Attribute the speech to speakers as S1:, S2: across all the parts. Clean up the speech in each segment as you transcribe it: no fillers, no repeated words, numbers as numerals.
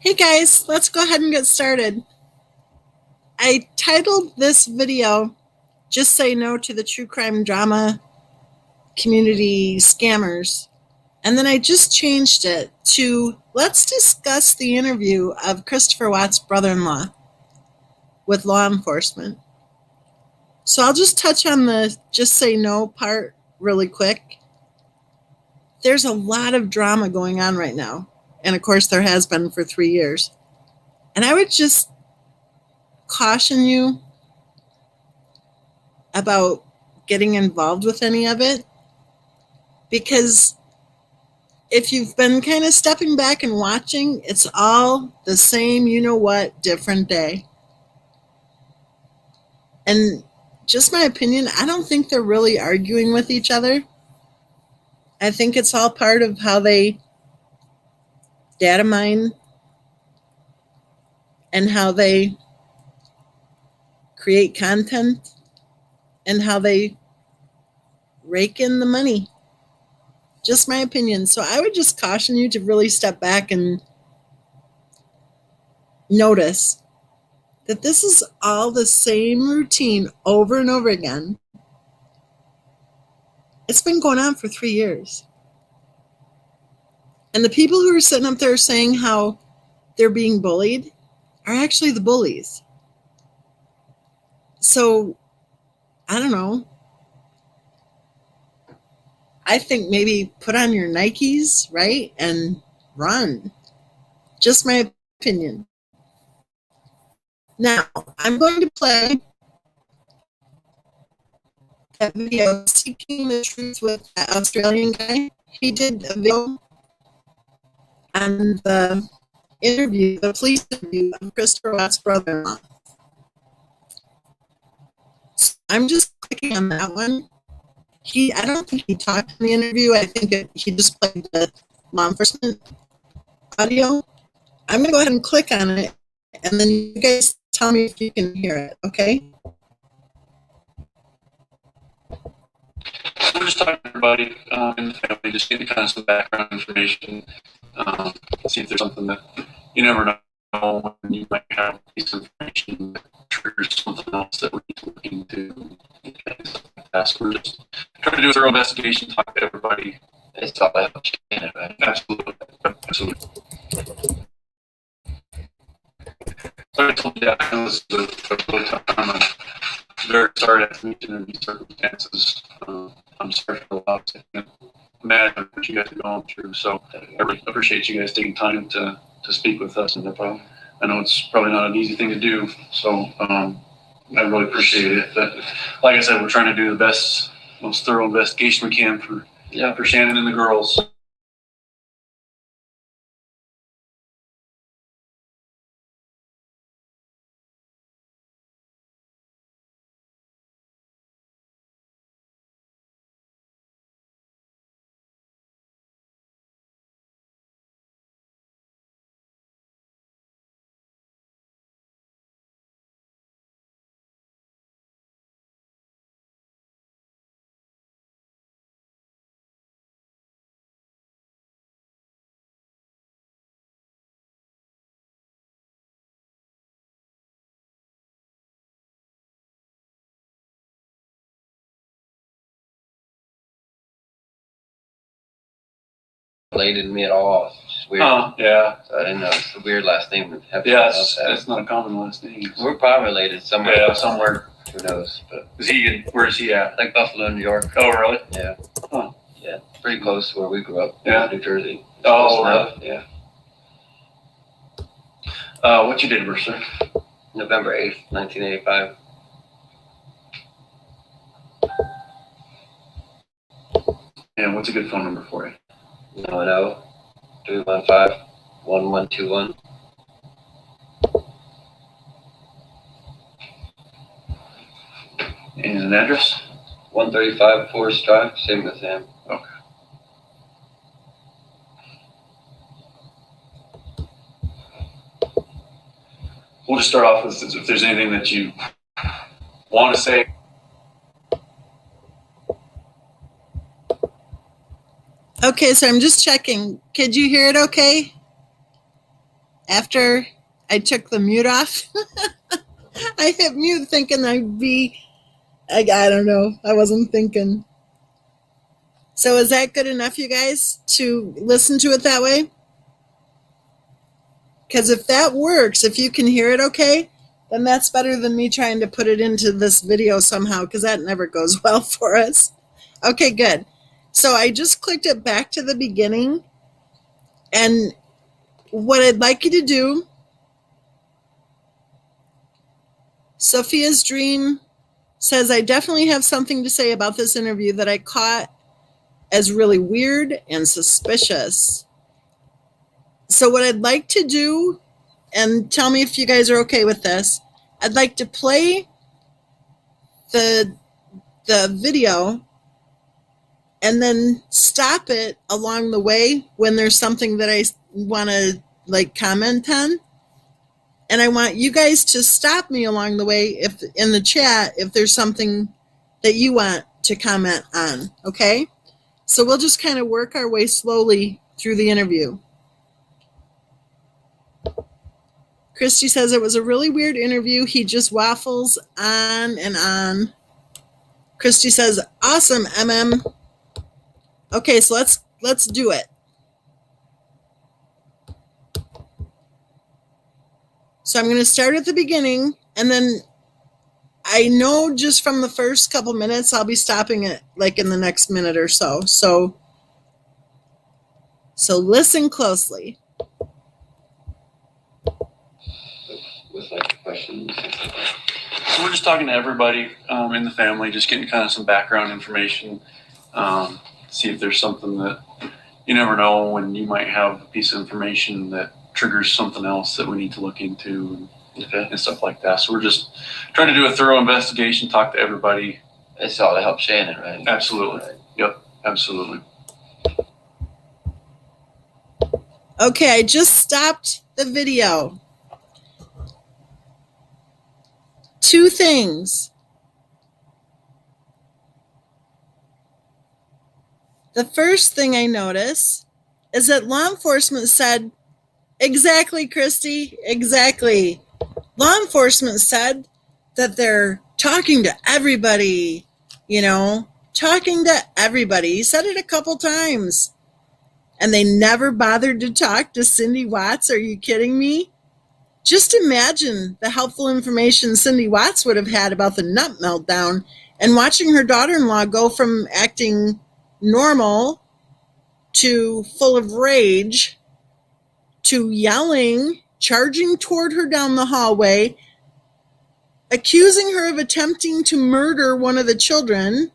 S1: Hey guys, let's go ahead and get started. I titled this video, Just Say No to the True Crime Drama Community Scammers. And then I just changed it to Let's Discuss the Interview of Christopher Watt's brother-in-law with law enforcement. So I'll just touch on the Just Say No part really quick. There's a lot of drama going on right now. And of course, there has been for 3 years. And I would just caution you about getting involved with any of it, because if you've been kind of stepping back and watching, it's all the same, you know what, different day. And just my opinion, I don't think they're really arguing with each other. I think it's all part of how they data mine and how they create content and how they rake in the money. Just my opinion. So I would just caution you to really step back and notice that this is all the same routine over and over again. It's been going on for 3 years. And the people who are sitting up there saying how they're being bullied are actually the bullies. So, I don't know. I think maybe put on your Nikes, right, and run. Just my opinion. Now, I'm going to play that video, Seeking the Truth with that Australian guy. He did a video on the interview, the police interview of Christopher Watt's brother-in-law. So I'm just clicking on that one. I don't think he talked in the interview. I think he just played the law enforcement audio. I'm going to go ahead and click on it, and then you guys tell me if you can hear it, okay?
S2: So we're just talking to everybody in the family, just getting kind of some background information, see if there's something that you never know when you might have a piece of information that triggers something else that we need to look into. So we're just trying to do a thorough investigation, talk to everybody. It's all that much can, right? Absolutely. Absolutely. So I told you, I know this is a really tough time. I'm very sorry to meet you in these circumstances. I'm sorry for the loss. I can't imagine what you guys are going through. So I really appreciate you guys taking time to speak with us. And I know it's probably not an easy thing to do. So I really appreciate it. But like I said, we're trying to do the best, most thorough investigation we can for Shannon and the girls.
S3: Related to me at all. It's just weird.
S2: Yeah.
S3: So I didn't know it's a weird last name.
S2: Yeah, it's not a common last name.
S3: We're probably related somewhere.
S2: Yeah, somewhere.
S3: Who knows? But
S2: Where is he at?
S3: like Buffalo, New York.
S2: Oh, really?
S3: Yeah.
S2: Huh.
S3: Yeah. Pretty close to where we grew up.
S2: Yeah.
S3: New Jersey.
S2: Oh, right.
S3: Yeah.
S2: What's your date of birth, sir?
S3: November 8th, 1985.
S2: And what's a good phone number for you?
S3: 90-315-1121.
S2: And an address?
S3: 135 Forest Drive, same as Sam.
S2: Okay. We'll just start off with if there's anything that you want to say.
S1: Okay, so I'm just checking. Could you hear it okay? after I took the mute off, I hit mute thinking I don't know. I wasn't thinking. So is that good enough, you guys, to listen to it that way? Because if that works, if you can hear it okay, then that's better than me trying to put it into this video somehow, because that never goes well for us. Okay, good. So I just clicked it back to the beginning. And what I'd like you to do, Sophia's Dream says, I definitely have something to say about this interview that I caught as really weird and suspicious. So what I'd like to do, and tell me if you guys are okay with this, I'd like to play the video and then stop it along the way when there's something that I want to like comment on. And I want you guys to stop me along the way if in the chat if there's something that you want to comment on, okay? So we'll just kind of work our way slowly through the interview. Christy says it was a really weird interview. He just waffles on and on. Christy says, awesome, MM. Okay, so let's do it. So I'm going to start at the beginning, and then I know just from the first couple minutes I'll be stopping it like in the next minute or so. So listen closely.
S3: With like questions.
S2: So we're just talking to everybody in the family, just getting kind of some background information, see if there's something that you never know when you might have a piece of information that triggers something else that we need to look into and stuff like that. So we're just trying to do a thorough investigation, talk to everybody.
S3: It's all to help Shannon, right?
S2: Absolutely.
S3: Right.
S2: Yep, absolutely.
S1: Okay, I just stopped the video. Two things. The first thing I notice is that law enforcement said, exactly, Christy, exactly. Law enforcement said that they're talking to everybody, talking to everybody. He said it a couple times. And they never bothered to talk to Cindy Watts. Are you kidding me? Just imagine the helpful information Cindy Watts would have had about the nut meltdown and watching her daughter-in-law go from acting normal to full of rage to yelling, charging toward her down the hallway, accusing her of attempting to murder one of the children,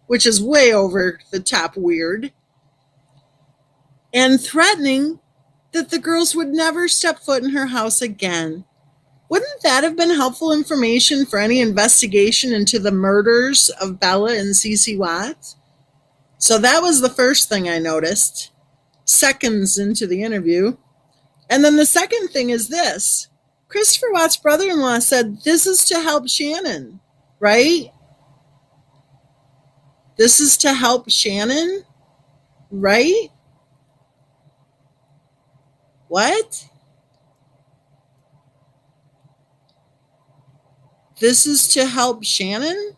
S1: which is way over the top weird, and threatening that the girls would never step foot in her house again. Wouldn't that have been helpful information for any investigation into the murders of Bella and Cece Watts? So that was the first thing I noticed, seconds into the interview. And then the second thing is this. Christopher Watts' brother-in-law said, this is to help Shannon, right? This is to help Shannon, right? What? This is to help Shannon?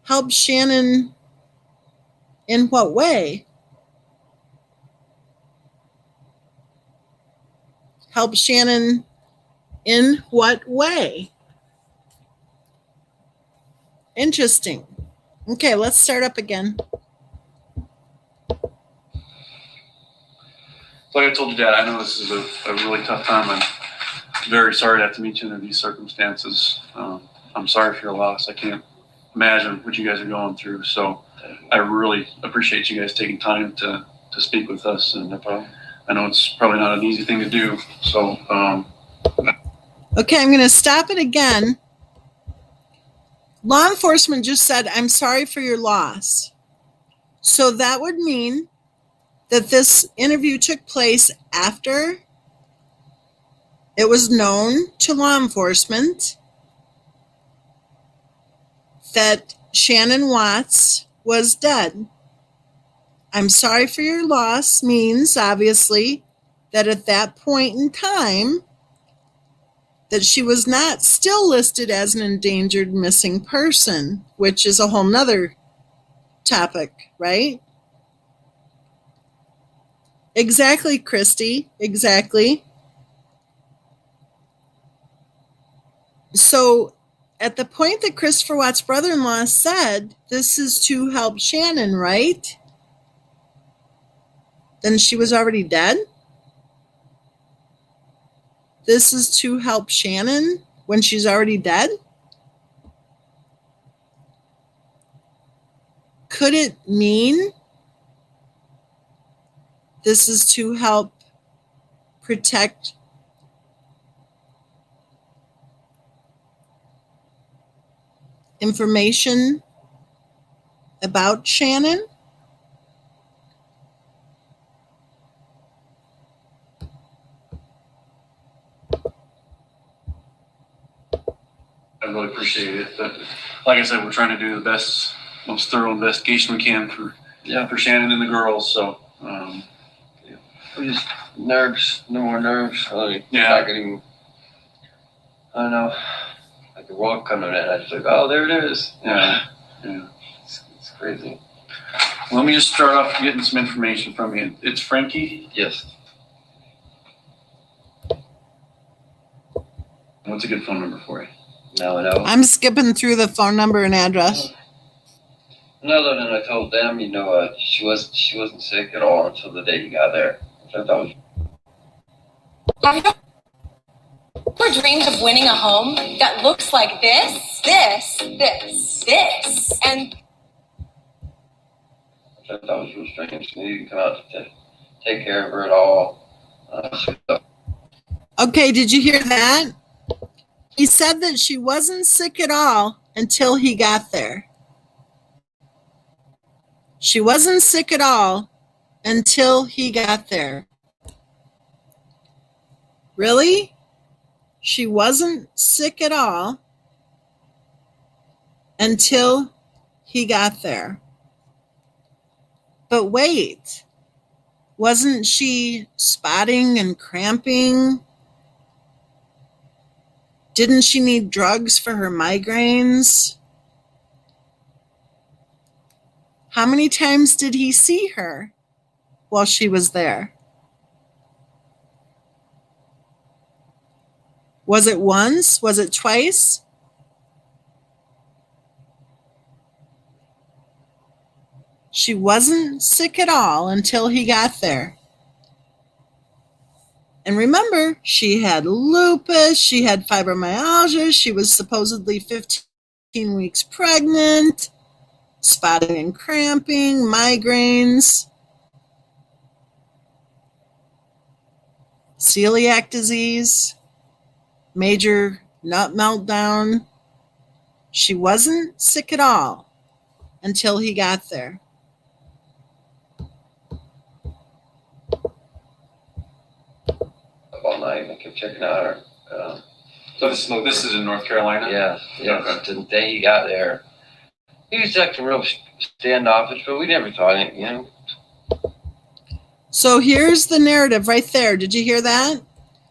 S1: Help Shannon in what way? Help Shannon in what way? Interesting. Okay, let's start up again.
S2: Like I told you, Dad, I know this is a really tough time. I'm very sorry to have to meet you under these circumstances. I'm sorry for your loss. I can't imagine what you guys are going through. So I really appreciate you guys taking time to speak with us. And I know it's probably not an easy thing to do. So.
S1: Okay, I'm going to stop it again. Law enforcement just said, I'm sorry for your loss. So that would mean that this interview took place after it was known to law enforcement that Shannon Watts was dead. I'm sorry for your loss means, obviously, that at that point in time that she was not still listed as an endangered missing person, which is a whole nother topic, right? Exactly, Christy, exactly. So at the point that Christopher Watt's brother-in-law said, this is to help Shannon, right? Then she was already dead? This is to help Shannon when she's already dead? Could it mean this is to help protect information about Shannon?
S2: I really appreciate it. But like I said, we're trying to do the best, most thorough investigation we can for Shannon and the girls. So
S3: I'm just nerves, no more nerves. I
S2: Yeah.
S3: could even, I don't know, like the world coming in. I just like, oh, there it is.
S2: yeah.
S3: It's crazy.
S2: Let me just start off getting some information from you. It's Frankie.
S3: Yes.
S2: What's a good phone number for you?
S3: Now I know.
S1: I'm skipping through the phone number and address.
S3: Another than I told them, she wasn't sick at all until the day you got there. Which I thought was.
S4: Have you ever dreamed of winning a home that looks like this, and
S3: Which I thought was real strange. You didn't come out to take care of her at all.
S1: Okay, did you hear that? He said that she wasn't sick at all until he got there. She wasn't sick at all until he got there. Really? She wasn't sick at all until he got there. But wait, wasn't she spotting and cramping? Didn't she need drugs for her migraines? How many times did he see her while she was there? Was it once? Was it twice? She wasn't sick at all until he got there. And remember, she had lupus, she had fibromyalgia, she was supposedly 15 weeks pregnant, spotting and cramping, migraines, celiac disease, major nut meltdown. She wasn't sick at all until he got there.
S3: All night and I kept checking out her.
S2: So this is in North Carolina?
S3: Yeah.
S2: Okay.
S3: The day he got there, he was acting real standoffish, but we never thought it,
S1: So here's the narrative right there. Did you hear that?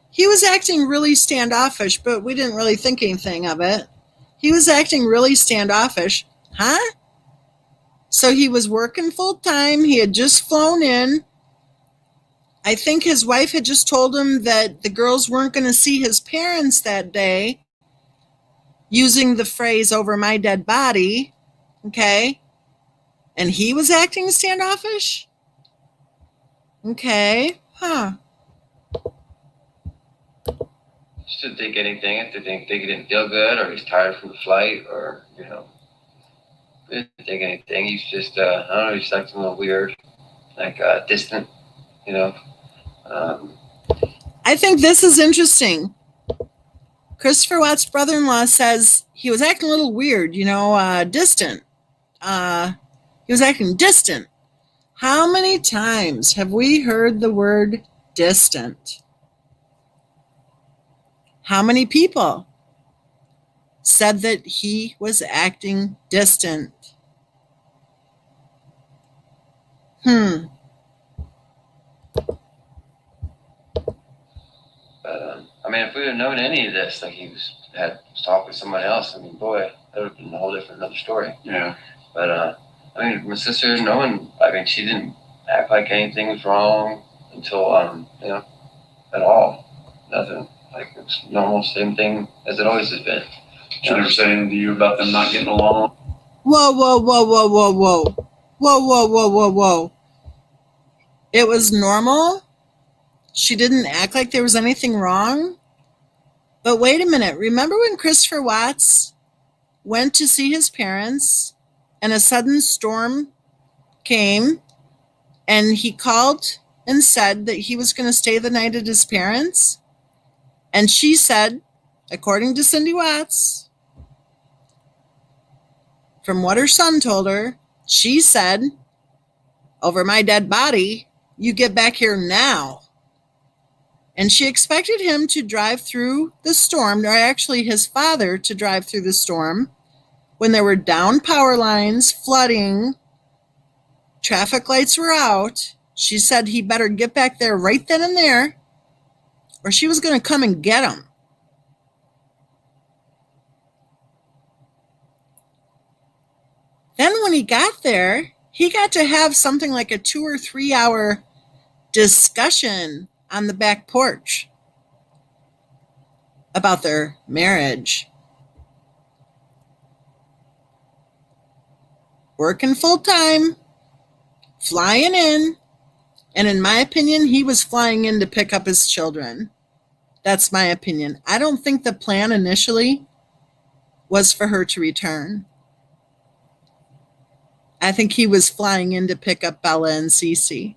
S1: He was acting really standoffish, but we didn't really think anything of it. He was acting really standoffish. Huh? So he was working full time. He had just flown in. I think his wife had just told him that the girls weren't going to see his parents that day, using the phrase "over my dead body." Okay. And he was acting standoffish? Okay. Huh.
S3: Just didn't think anything. If they think he didn't feel good or he's tired from the flight or, didn't think anything. He's just, I don't know, he's acting a little weird, like distant,
S1: I think this is interesting. Christopher Watt's brother-in-law says he was acting a little weird, distant. He was acting distant. How many times have we heard the word distant? How many people said that he was acting distant?
S3: if we would have known any of this, like he was talking with someone else, I mean, boy, that would have been a whole different another story.
S2: Yeah.
S3: But I mean, my sister, no one. I mean, she didn't act like anything was wrong until you know, at all. Nothing. Like it's normal, same thing as it always has been.
S2: She never said anything to you about them not getting along?
S1: Whoa, whoa, whoa, whoa, whoa, whoa. Whoa, whoa, whoa, whoa, whoa. It was normal? She didn't act like there was anything wrong? But wait a minute. Remember when Christopher Watts went to see his parents and a sudden storm came and he called and said that he was going to stay the night at his parents'? And she said, according to Cindy Watts, from what her son told her, she said, over my dead body, you get back here now. And she expected him to drive through the storm, or actually his father to drive through the storm, when there were down power lines, flooding, traffic lights were out. She said he better get back there right then and there, or she was going to come and get him. Then when he got there, he got to have something like a 2 or 3 hour discussion on the back porch about their marriage. Working full time, flying in, and in my opinion, he was flying in to pick up his children. That's my opinion. I don't think the plan initially was for her to return. I think he was flying in to pick up Bella and Cece.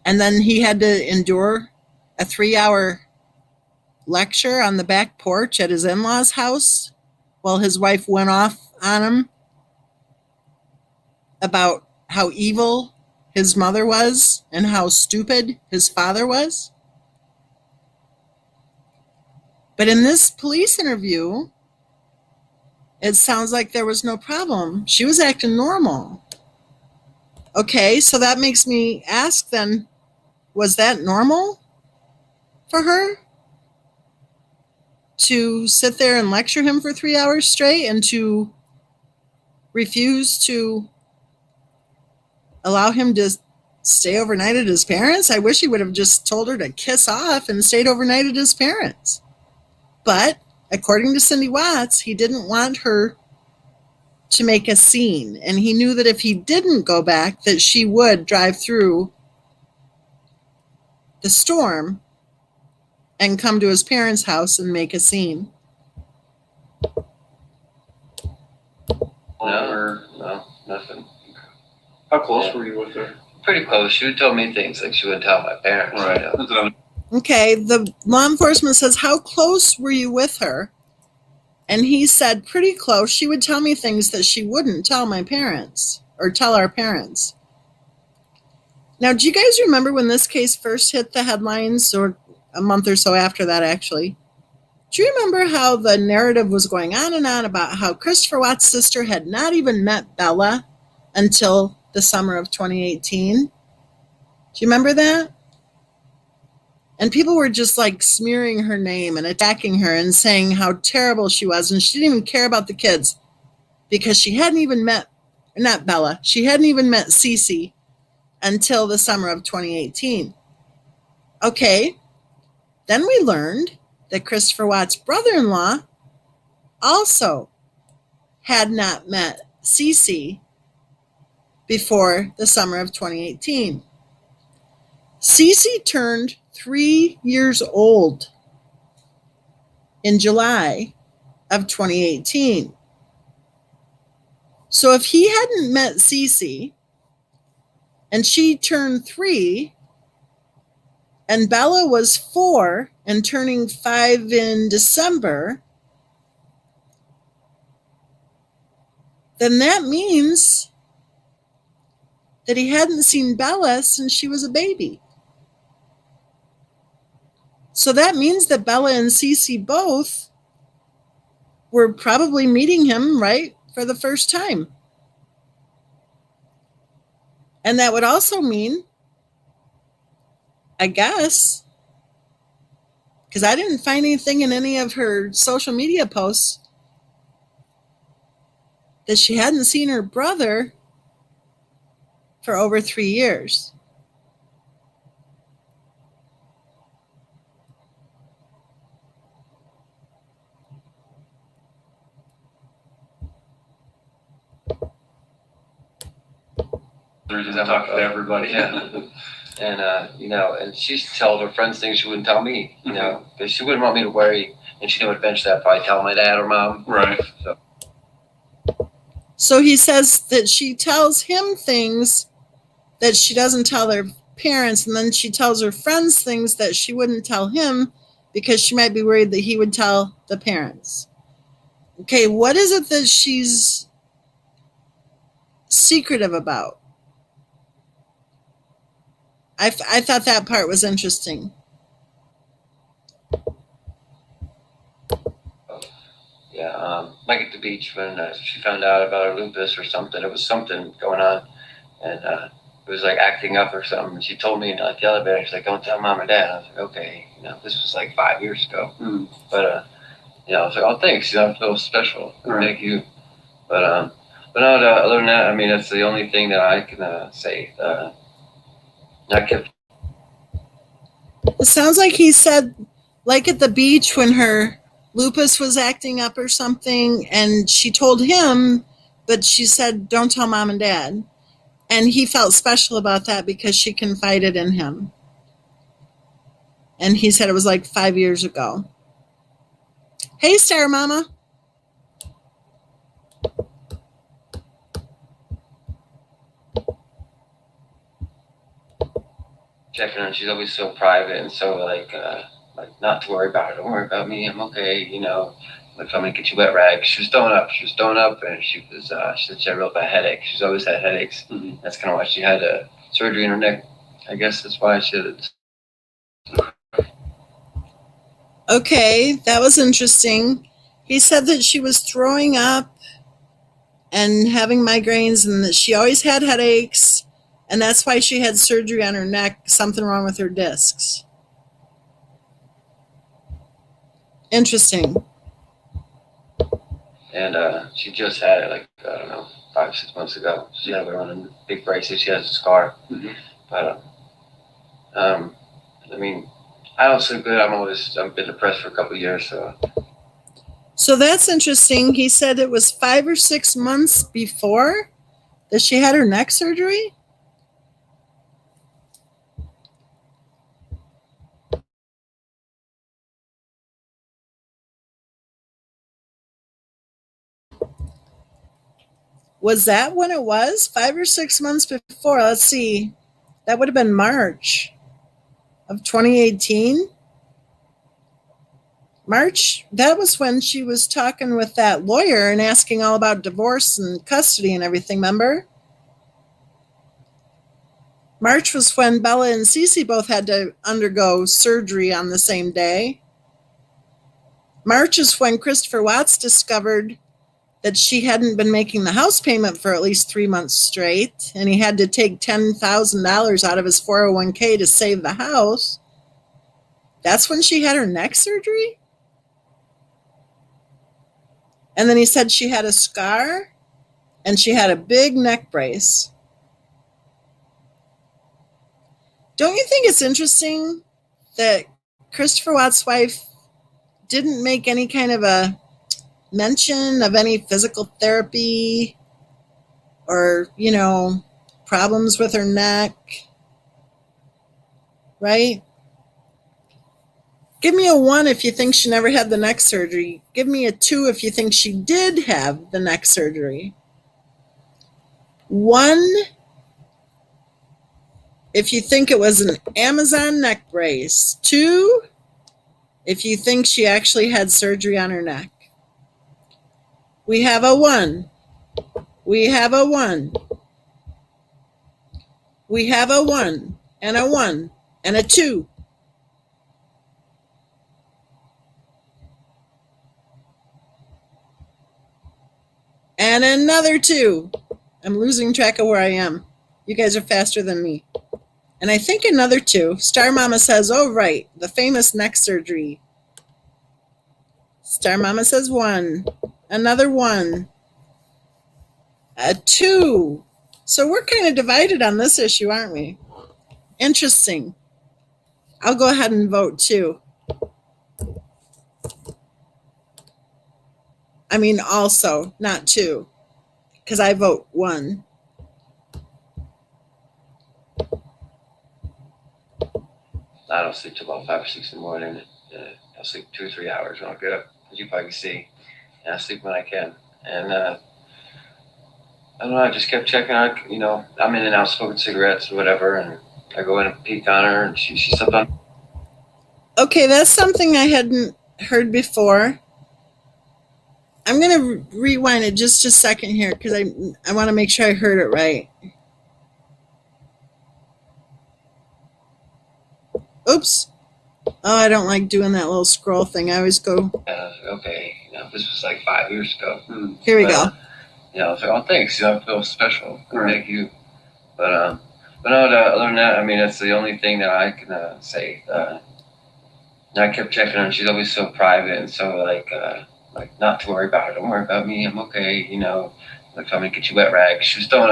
S1: And then he had to endure a 3-hour lecture on the back porch at his in-laws' house while his wife went off on him about how evil his mother was and how stupid his father was. But in this police interview, it sounds like there was no problem. She was acting normal. Okay, so that makes me ask then, was that normal for her? To sit there and lecture him for 3 hours straight and to refuse to allow him to stay overnight at his parents'? I wish he would have just told her to kiss off and stayed overnight at his parents'. But according to Cindy Watts, he didn't want her to make a scene. And he knew that if he didn't go back, that she would drive through the storm and come to his parents' house and make a scene.
S3: No, nothing.
S2: How close were you with her?
S3: Pretty close. She would tell me things like she wouldn't tell my parents.
S2: Right.
S3: You know?
S1: Okay, the law enforcement says, how close were you with her? And he said, pretty close. She would tell me things that she wouldn't tell my parents or tell our parents. Now, do you guys remember when this case first hit the headlines, or a month or so after that, actually? Do you remember how the narrative was going on and on about how Christopher Watts' sister had not even met Bella until the summer of 2018? Do you remember that? And people were just like smearing her name and attacking her and saying how terrible she was. And she didn't even care about the kids because she hadn't even met, not Bella, she hadn't even met Cece until the summer of 2018. Okay, then we learned that Christopher Watts' brother-in-law also had not met Cece before the summer of 2018. Cece turned 3 years old in July of 2018. So if he hadn't met Cece and she turned 3 and Bella was 4 and turning 5 in December, then that means that he hadn't seen Bella since she was a baby. So that means that Bella and Cece both were probably meeting him, right, for the first time. And that would also mean, I guess, Because I didn't find anything in any of her social media posts that she hadn't seen her brother for over 3 years.
S2: They're just talking to everybody.
S3: Yeah. And, and she told her friends things she wouldn't tell me, because she wouldn't want me to worry. And she knew eventually I'd probably tell my dad or mom.
S2: Right.
S1: So he says that she tells him things that she doesn't tell their parents, and then she tells her friends things that she wouldn't tell him because she might be worried that he would tell the parents. Okay, what is it that she's secretive about? I thought that part was interesting.
S3: Yeah, like at the beach when she found out about her lupus or something. It was something going on, and it was like acting up or something. And she told me in the elevator, she's like, "Don't tell mom and dad." I was like, "Okay." This was like 5 years ago. But I was like, "Oh, thanks. I feel special.
S2: Right.
S3: Thank you." But no, other than that, I mean, that's the only thing that I can say. I kept.
S1: It sounds like he said, like at the beach when her lupus was acting up or something, and she told him, but she said, "Don't tell mom and dad." And he felt special about that because she confided in him. And he said it was like 5 years ago. Hey, Star Mama.
S3: Checking on. She's always so private and so like not to worry about her. Don't worry about me. I'm okay. Like I'm gonna get you wet rags. She was throwing up, and she said she had a real bad headache. She's always had headaches.
S2: Mm-hmm.
S3: That's kind of why she had surgery in her neck. I guess that's why she had it.
S1: Okay, that was interesting. He said that she was throwing up and having migraines and that she always had headaches, and that's why she had surgery on her neck, something wrong with her discs. Interesting.
S3: And she just had it like, I don't know, 5 or 6 months ago. She had her on a big bracelet. She has a scar.
S2: Mm-hmm.
S3: But I mean, I don't sleep good. I've been depressed for a couple of years,
S1: So that's interesting. He said it was 5 or 6 months before that she had her neck surgery. Was that when it was? 5 or 6 months before. Let's see. That would have been March of 2018. March, that was when she was talking with that lawyer and asking all about divorce and custody and everything, remember? March was when Bella and Cece both had to undergo surgery on the same day. March is when Christopher Watts discovered that she hadn't been making the house payment for at least 3 months straight, and he had to take $10,000 out of his 401k to save the house. That's when she had her neck surgery? And then he said she had a scar and she had a big neck brace. Don't you think it's interesting that Christopher Watts' wife didn't make any kind of a mention of any physical therapy or, problems with her neck? Right? Give me a 1 if you think she never had the neck surgery. Give me a 2 if you think she did have the neck surgery. 1 if you think it was an Amazon neck brace. 2 if you think she actually had surgery on her neck. We have a 1. We have a 1. We have a 1 and a 1 and a 2. And another 2. I'm losing track of where I am. You guys are faster than me. And I think another 2. Star Mama says, oh, right, the famous neck surgery. Star Mama says 1. Another 1. A 2. So we're kind of divided on this issue, aren't we? Interesting. I'll go ahead and vote 2. I mean, also, not 2, because I vote 1.
S3: I don't sleep till about 5 or 6 in the morning. I'll sleep 2 or 3 hours when I get up, as you probably can see. And I sleep when I can. And I don't know, I just kept checking out, I'm in and out smoking cigarettes or whatever, and I go in and peek on her, and she slept on.
S1: Okay, that's something I hadn't heard before. I'm going to rewind it just a second here because I want to make sure I heard it right. Oops. Oh, I don't like doing that little scroll thing. I always go.
S3: Okay, this was like 5 years ago.
S1: Here we go.
S3: I was like, oh, thanks. I feel special. Thank you. But no, other than that, I mean, that's the only thing that I can say. I kept checking on her. She's always so private and so like not to worry about it. Don't worry about me. I'm okay. Like I'm gonna get you wet rags. She was throwing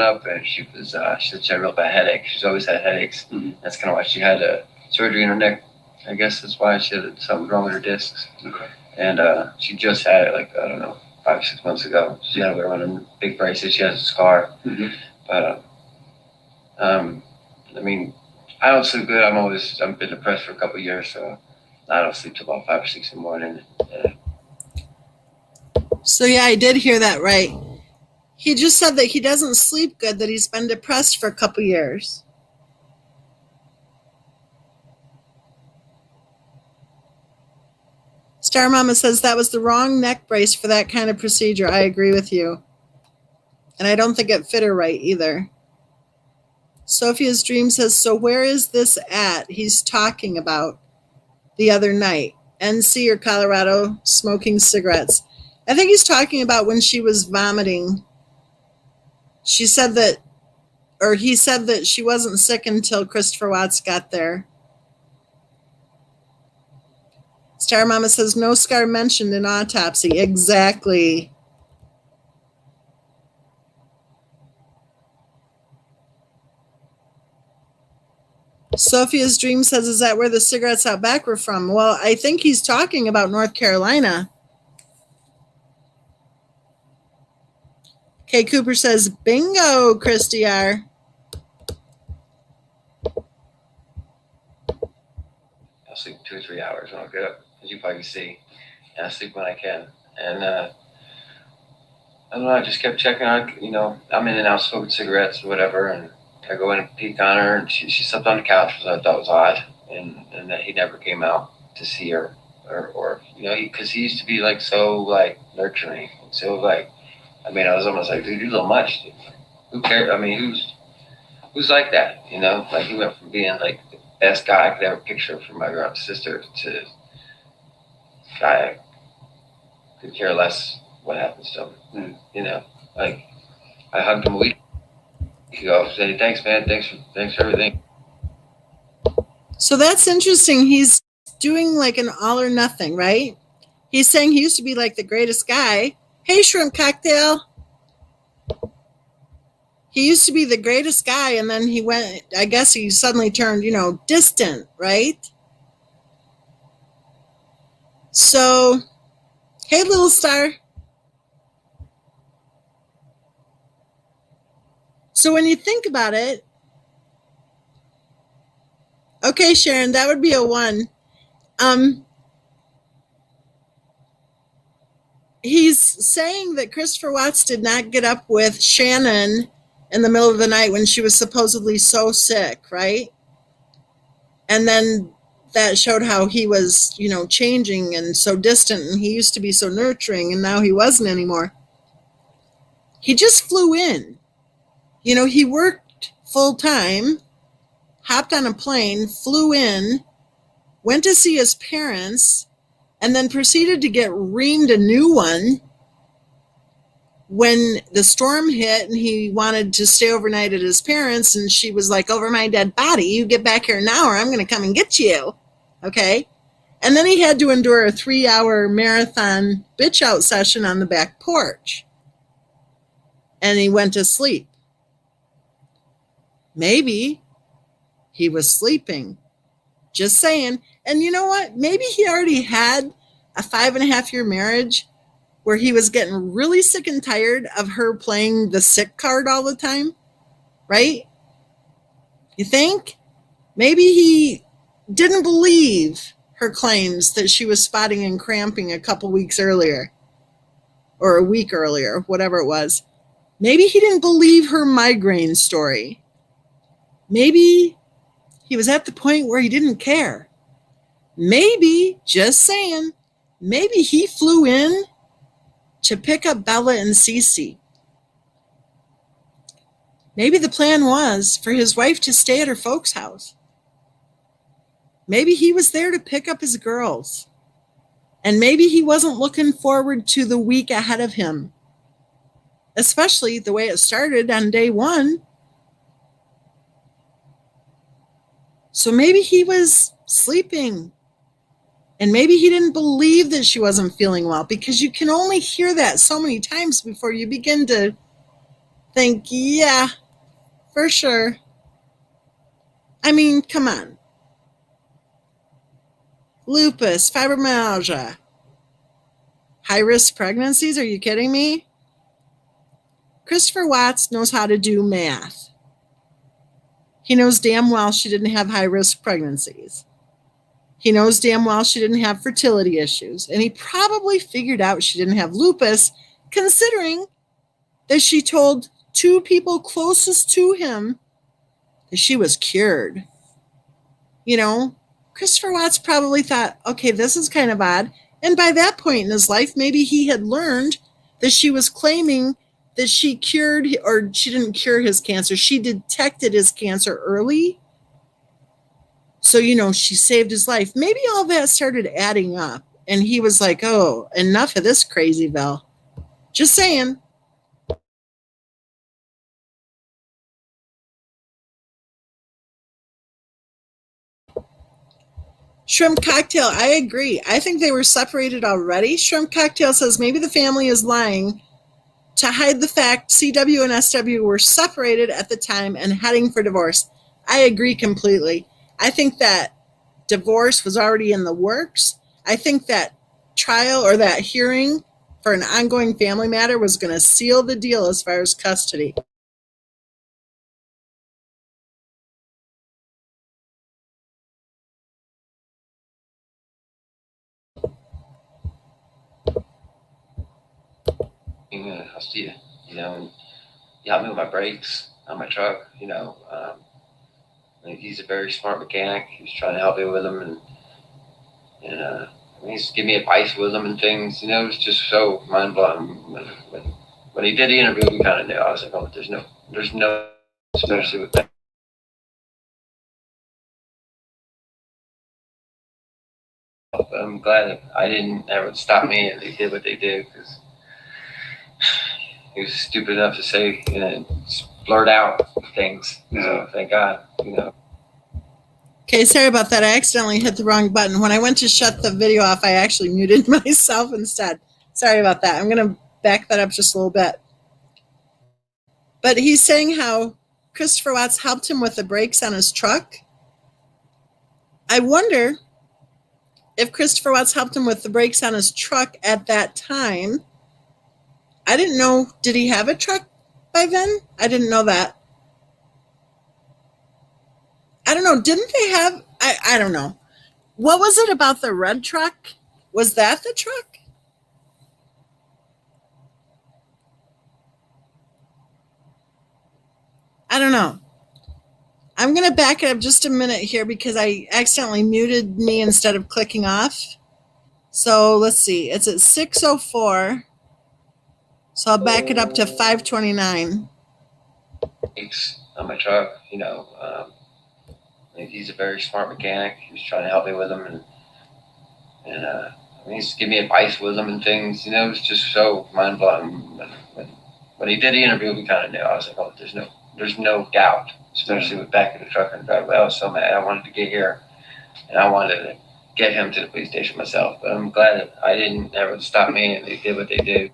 S3: up, and she said she had a real bad headache. She's always had headaches.
S2: Mhm.
S3: That's kind of why she had a surgery in her neck. I guess that's why she had something wrong with her discs.
S2: Okay.
S3: And she just had it, like, I don't know, 5 or 6 months ago. She had to wear one of them big braces. She has a scar.
S2: Mhm.
S3: But I mean, I don't sleep good. I've been depressed for a couple of years, so I don't sleep till about 5 or 6 in the morning.
S1: So yeah, I did hear that right. He just said that he doesn't sleep good, that he's been depressed for a couple years. Star Mama says that was the wrong neck brace for that kind of procedure. I agree with you. And I don't think it fit her right either. Sophia's Dream says, so where is this at he's talking about the other night? NC or Colorado, smoking cigarettes. I think he's talking about when she was vomiting. She said that, or he said that she wasn't sick until Christopher Watts got there. Star Mama says, no scar mentioned in autopsy. Exactly. Sophia's Dream says, is that where the cigarettes out back were from? Well, I think he's talking about North Carolina. Kay Cooper says, bingo, Christy R.
S3: I'll sleep 2 or 3 hours when I get up, as you probably see. And I sleep when I can. And I don't know, I just kept checking out, I'm in and out smoking cigarettes or whatever, and I go in and peek on her, and she slept on the couch, which I thought was odd, and that he never came out to see her, or because he used to be like so like nurturing, so like, I mean, I was almost like, dude, you're a little much. Dude. Who cares? I mean, who's like that? Like he went from being like the best guy I could ever picture for my sister to guy I could care less what happens to him. Like I hugged him a week ago, said, thanks, man, thanks for everything.
S1: So that's interesting. He's doing like an all or nothing, right? He's saying he used to be like the greatest guy. Hey, Shrimp Cocktail. He used to be the greatest guy, and then he went, I guess he suddenly turned, distant, right? So, hey, little star. So when you think about it, okay, Sharon, that would be a 1. He's saying that Christopher Watts did not get up with Shannon in the middle of the night when she was supposedly so sick, right? And then that showed how he was, changing and so distant, and he used to be so nurturing, and now he wasn't anymore. He just flew in. He worked full time, hopped on a plane, flew in, went to see his parents, and then proceeded to get reamed a new one when the storm hit and he wanted to stay overnight at his parents, and she was like, over my dead body, you get back here now or I'm going to come and get you. Okay? And then he had to endure a 3-hour marathon bitch out session on the back porch. And he went to sleep. Maybe he was sleeping. Just saying. And you know what? Maybe he already had a 5.5-year marriage where he was getting really sick and tired of her playing the sick card all the time. Right? You think? Maybe he didn't believe her claims that she was spotting and cramping a couple weeks earlier, or a week earlier, whatever it was. Maybe he didn't believe her migraine story. Maybe he was at the point where he didn't care. Maybe, just saying, maybe he flew in to pick up Bella and Cece. Maybe the plan was for his wife to stay at her folks' house. Maybe he was there to pick up his girls. And maybe he wasn't looking forward to the week ahead of him, especially the way it started on day one. So maybe he was sleeping. And maybe he didn't believe that she wasn't feeling well, because you can only hear that so many times before you begin to think, yeah, for sure. I mean, come on. Lupus, fibromyalgia, high-risk pregnancies, are you kidding me? Christopher Watts knows how to do math. He knows damn well she didn't have high-risk pregnancies. He knows damn well she didn't have fertility issues. And he probably figured out she didn't have lupus, considering that she told 2 people closest to him that she was cured. You know, Christopher Watts probably thought, okay, this is kind of odd. And by that point in his life, maybe he had learned that she was claiming that she cured, or she didn't cure his cancer. She detected his cancer early. So, you know, she saved his life. Maybe all that started adding up. And he was like, oh, enough of this crazyville. Just saying. Shrimp Cocktail, I agree. I think they were separated already. Shrimp Cocktail says maybe the family is lying to hide the fact CW and SW were separated at the time and heading for divorce. I agree completely. I think that divorce was already in the works. I think that trial or that hearing for an ongoing family matter was going to seal the deal as far as custody.
S3: I'll see you, and you help me with my brakes on my truck, he's a very smart mechanic. He was trying to help me with them, and he's giving me advice with them and things, it's just so mind blowing. When he did the interview, we kind of knew. I was like, oh, there's no, especially with that. But I'm glad that I didn't ever stop me, and they did what they did, because he was stupid enough to say, blurt out things. So thank God,
S1: Okay, sorry about that. I accidentally hit the wrong button. When I went to shut the video off, I actually muted myself instead. Sorry about that. I'm going to back that up just a little bit. But he's saying how Christopher Watts helped him with the brakes on his truck. I wonder if Christopher Watts helped him with the brakes on his truck at that time. I didn't know. Did he have a truck by then? I didn't know that. I don't know. Didn't they have, I don't know. What was it about the red truck? Was that the truck? I don't know. I'm going to back it up just a minute here because I accidentally muted me instead of clicking off. So let's see. It's at 6:04. So I'll back it up to 5:29.
S3: On my truck, he's a very smart mechanic. He was trying to help me with them, and he's giving me advice with them and things. It was just so mind blowing. when he did the interview, we kind of knew. I was like, oh, there's no doubt, especially with back in the truck and driveway. I was so mad. I wanted to get here, and I wanted to get him to the police station myself. But I'm glad that I didn't ever stop me, and they did what they did.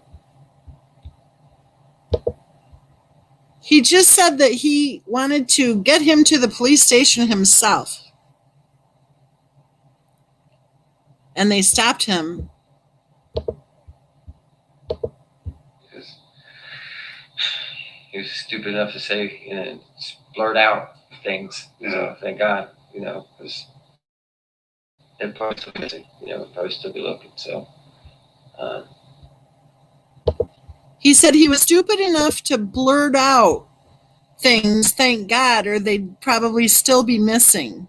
S1: He just said that he wanted to get him to the police station himself. And they stopped him.
S3: He was stupid enough to say, blurt out things.
S2: Yeah.
S3: So thank God, because they'd probably still be missing, probably still be looking. So,
S1: he said he was stupid enough to blurt out things, thank God, or they'd probably still be missing.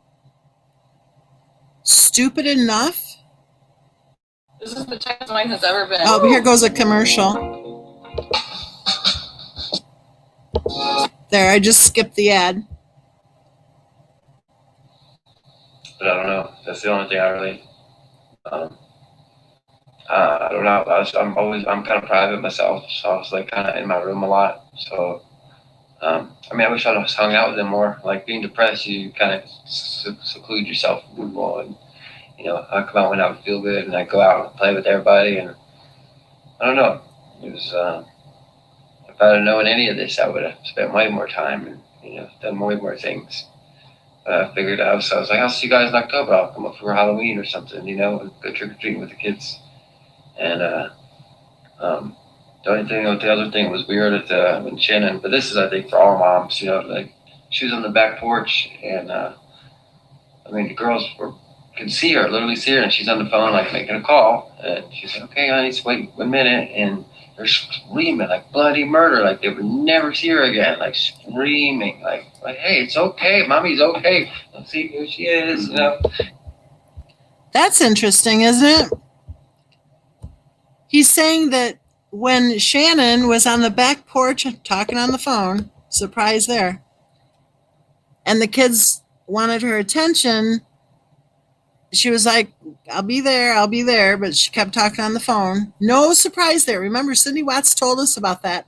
S1: Stupid enough?
S5: This is the tightest mine has ever been.
S1: Oh, here goes a commercial. There, I just skipped the ad.
S3: but I don't know. That's the only thing I really. I don't know. I'm kind of private myself, so I was like kind of in my room a lot. So, I wish I was hung out with them more. Like being depressed, you kind of seclude yourself from people, and I come out when I would feel good, and I go out and play with everybody, and I don't know. It was if I'd have known any of this, I would have spent way more time and done way more things. I figured I was like, I'll see you guys in October. I'll come up for Halloween or something, and go trick or treating with the kids. And the other thing was weird at when Shannon, but this is I think for all moms, like she was on the back porch, and the girls could see her, literally see her, and she's on the phone like making a call, and she's like, okay, honey, just wait 1 minute, and they're screaming like bloody murder, like they would never see her again, like screaming, like hey, it's okay, mommy's okay. Let's see who she is,
S1: That's interesting, isn't it? He's saying that when Shannon was on the back porch talking on the phone, surprise there, and the kids wanted her attention, she was like, I'll be there, but she kept talking on the phone. No surprise there. Remember, Cindy Watts told us about that,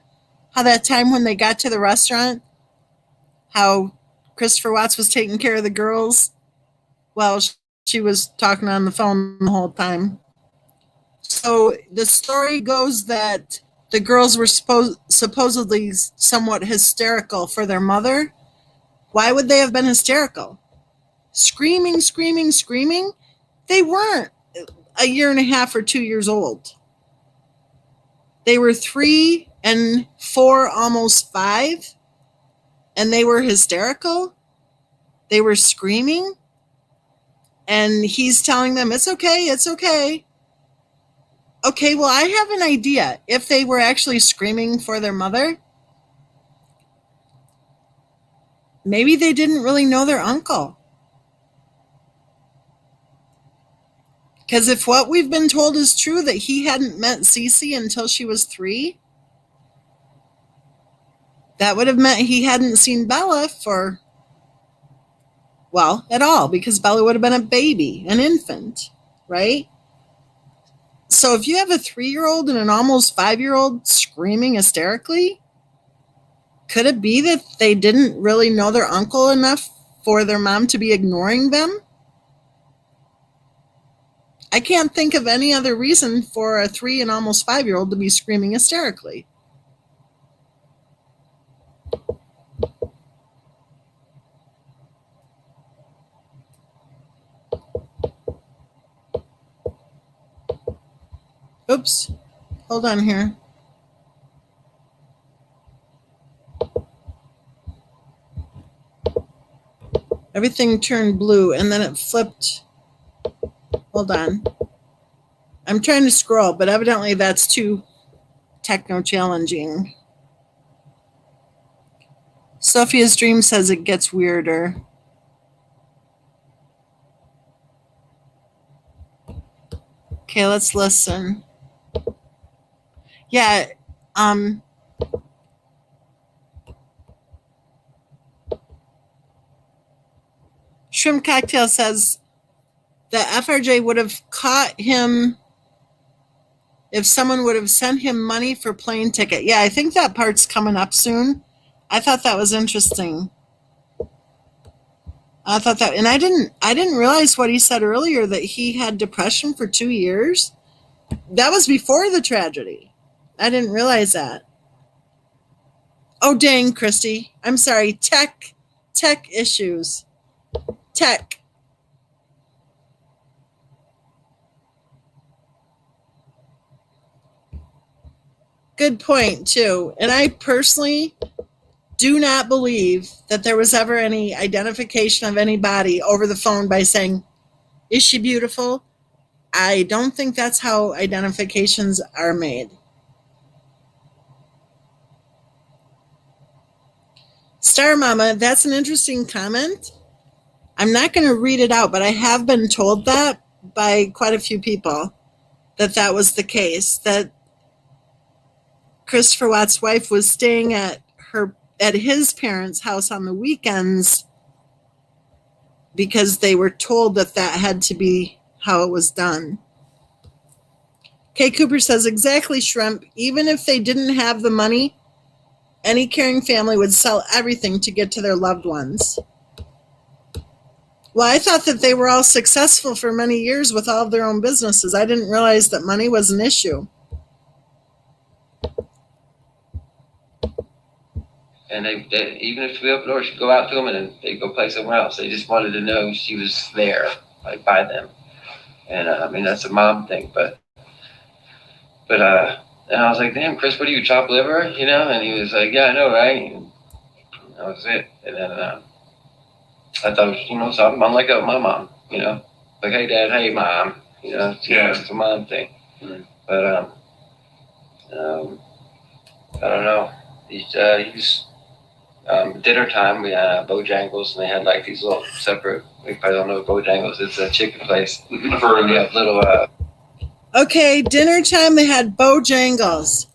S1: how that time when they got to the restaurant, how Christopher Watts was taking care of the girls while she was talking on the phone the whole time. So the story goes that the girls were supposedly somewhat hysterical for their mother. Why would they have been hysterical? Screaming, screaming, screaming? They weren't 1.5 years or 2 years old. They were 3 and 4, almost 5, and they were hysterical. They were screaming, and he's telling them, it's okay, it's okay. Okay, well, I have an idea. If they were actually screaming for their mother, maybe they didn't really know their uncle. Because if what we've been told is true, that he hadn't met Cece until she was 3, that would have meant he hadn't seen Bella at all, because Bella would have been a baby, an infant, right? So if you have a 3-year-old and an almost 5-year-old screaming hysterically, could it be that they didn't really know their uncle enough for their mom to be ignoring them? I can't think of any other reason for a 3 and almost 5-year-old to be screaming hysterically. Oops, hold on here. Everything turned blue and then it flipped. Hold on. I'm trying to scroll, but evidently that's too techno-challenging. Sophia's Dream says it gets weirder. Okay, let's listen. Yeah, Shrimp Cocktail says the FRJ would have caught him if someone would have sent him money for plane ticket. Yeah, I think that part's coming up soon. I thought that was interesting. I thought that, and I didn't realize what he said earlier, that he had depression for 2 years. That was before the tragedy. I didn't realize that. Oh, dang, Christy. I'm sorry. Tech issues. Tech. Good point, too. And I personally do not believe that there was ever any identification of anybody over the phone by saying, "Is she beautiful?" I don't think that's how identifications are made. Star Mama, that's an interesting comment. I'm not going to read it out, but I have been told that by quite a few people, that was the case, that Christopher Watt's wife was staying at his parents' house on the weekends because they were told that had to be how it was done. Kay Cooper says, exactly, Shrimp. Even if they didn't have the money, any caring family would sell everything to get to their loved ones. Well, I thought that they were all successful for many years with all of their own businesses. I didn't realize that money was an issue.
S3: And they even if we opened the door, she'd go out to them and then they'd go play somewhere else. They just wanted to know she was there, like by them. And I mean, that's a mom thing, but and I was like, damn, Chris, what do you, chop liver? You know? And he was like, yeah, I know, right? And that was it. And then I thought it was, you know, something. I'm like my mom, you know, like, hey, Dad, hey, Mom, you know, it's a mom thing. Mm-hmm. But I don't know. He's dinner time. We had Bojangles, and they had like these little separate. We probably don't know what Bojangles. It's a chicken place. We have little.
S1: Okay, dinner time. They had Bojangles.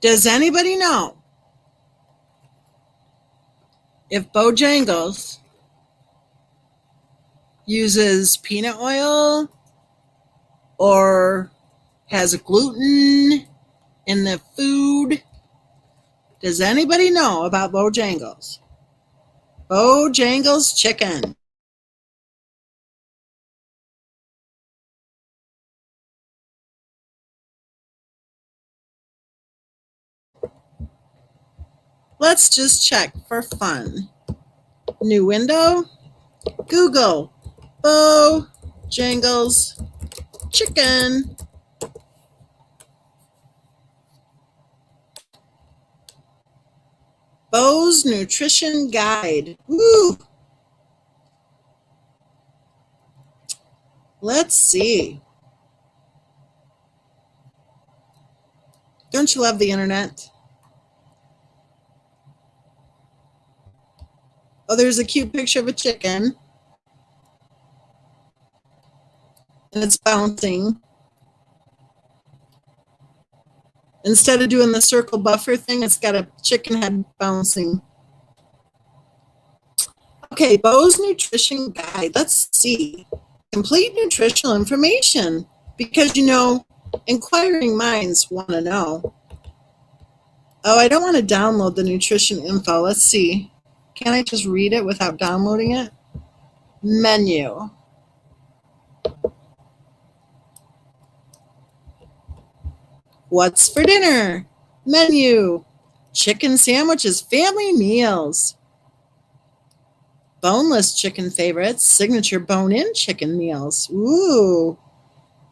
S1: Does anybody know if Bojangles uses peanut oil or has gluten in the food? Does anybody know about Bojangles? Bojangles chicken. Let's just check for fun. New window. Google. Bojangles chicken. Bo's Nutrition Guide. Woo! Let's see. Don't you love the internet? Oh, there's a cute picture of a chicken. And it's bouncing. Instead of doing the circle buffer thing, it's got a chicken head bouncing. Okay, Bo's Nutrition Guide. Let's see. Complete nutritional information. Because, you know, inquiring minds want to know. Oh, I don't want to download the nutrition info. Let's see. Can I just read it without downloading it? Menu. What's for dinner? Menu. Chicken sandwiches, family meals. Boneless chicken favorites, signature bone-in chicken meals. Ooh,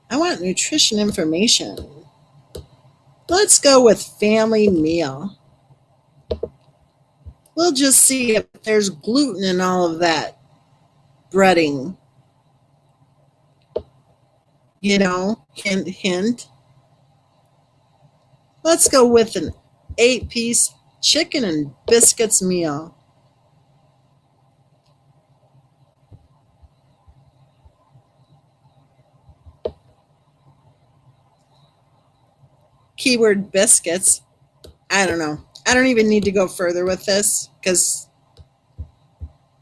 S1: I want nutrition information. Let's go with family meal. We'll just see if there's gluten in all of that breading. You know, hint, hint. Let's go with an 8-piece chicken and biscuits meal. Keyword biscuits. I don't know. I don't even need to go further with this because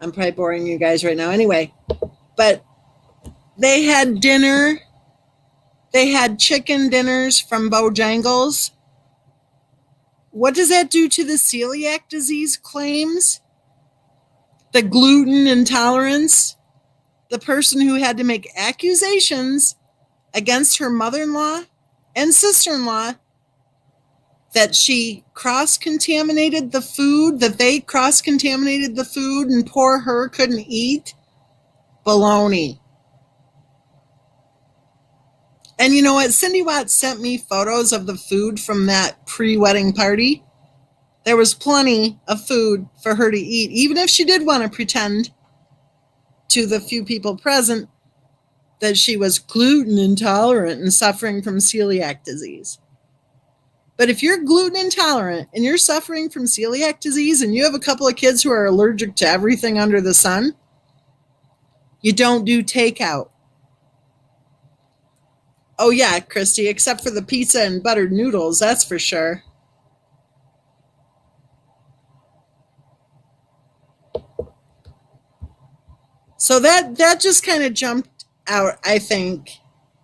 S1: I'm probably boring you guys right now anyway. But they had dinner They had chicken dinners from Bojangles. What does that do to the celiac disease claims? The gluten intolerance? The person who had to make accusations against her mother-in-law and sister-in-law that she cross-contaminated the food, that they cross-contaminated the food and poor her couldn't eat? Baloney. And you know what? Cindy Watts sent me photos of the food from that pre-wedding party. There was plenty of food for her to eat, even if she did want to pretend to the few people present that she was gluten intolerant and suffering from celiac disease. But if you're gluten intolerant and you're suffering from celiac disease and you have a couple of kids who are allergic to everything under the sun, you don't do takeout. Oh yeah, Christy, except for the pizza and buttered noodles, that's for sure. So that just kind of jumped out, I think.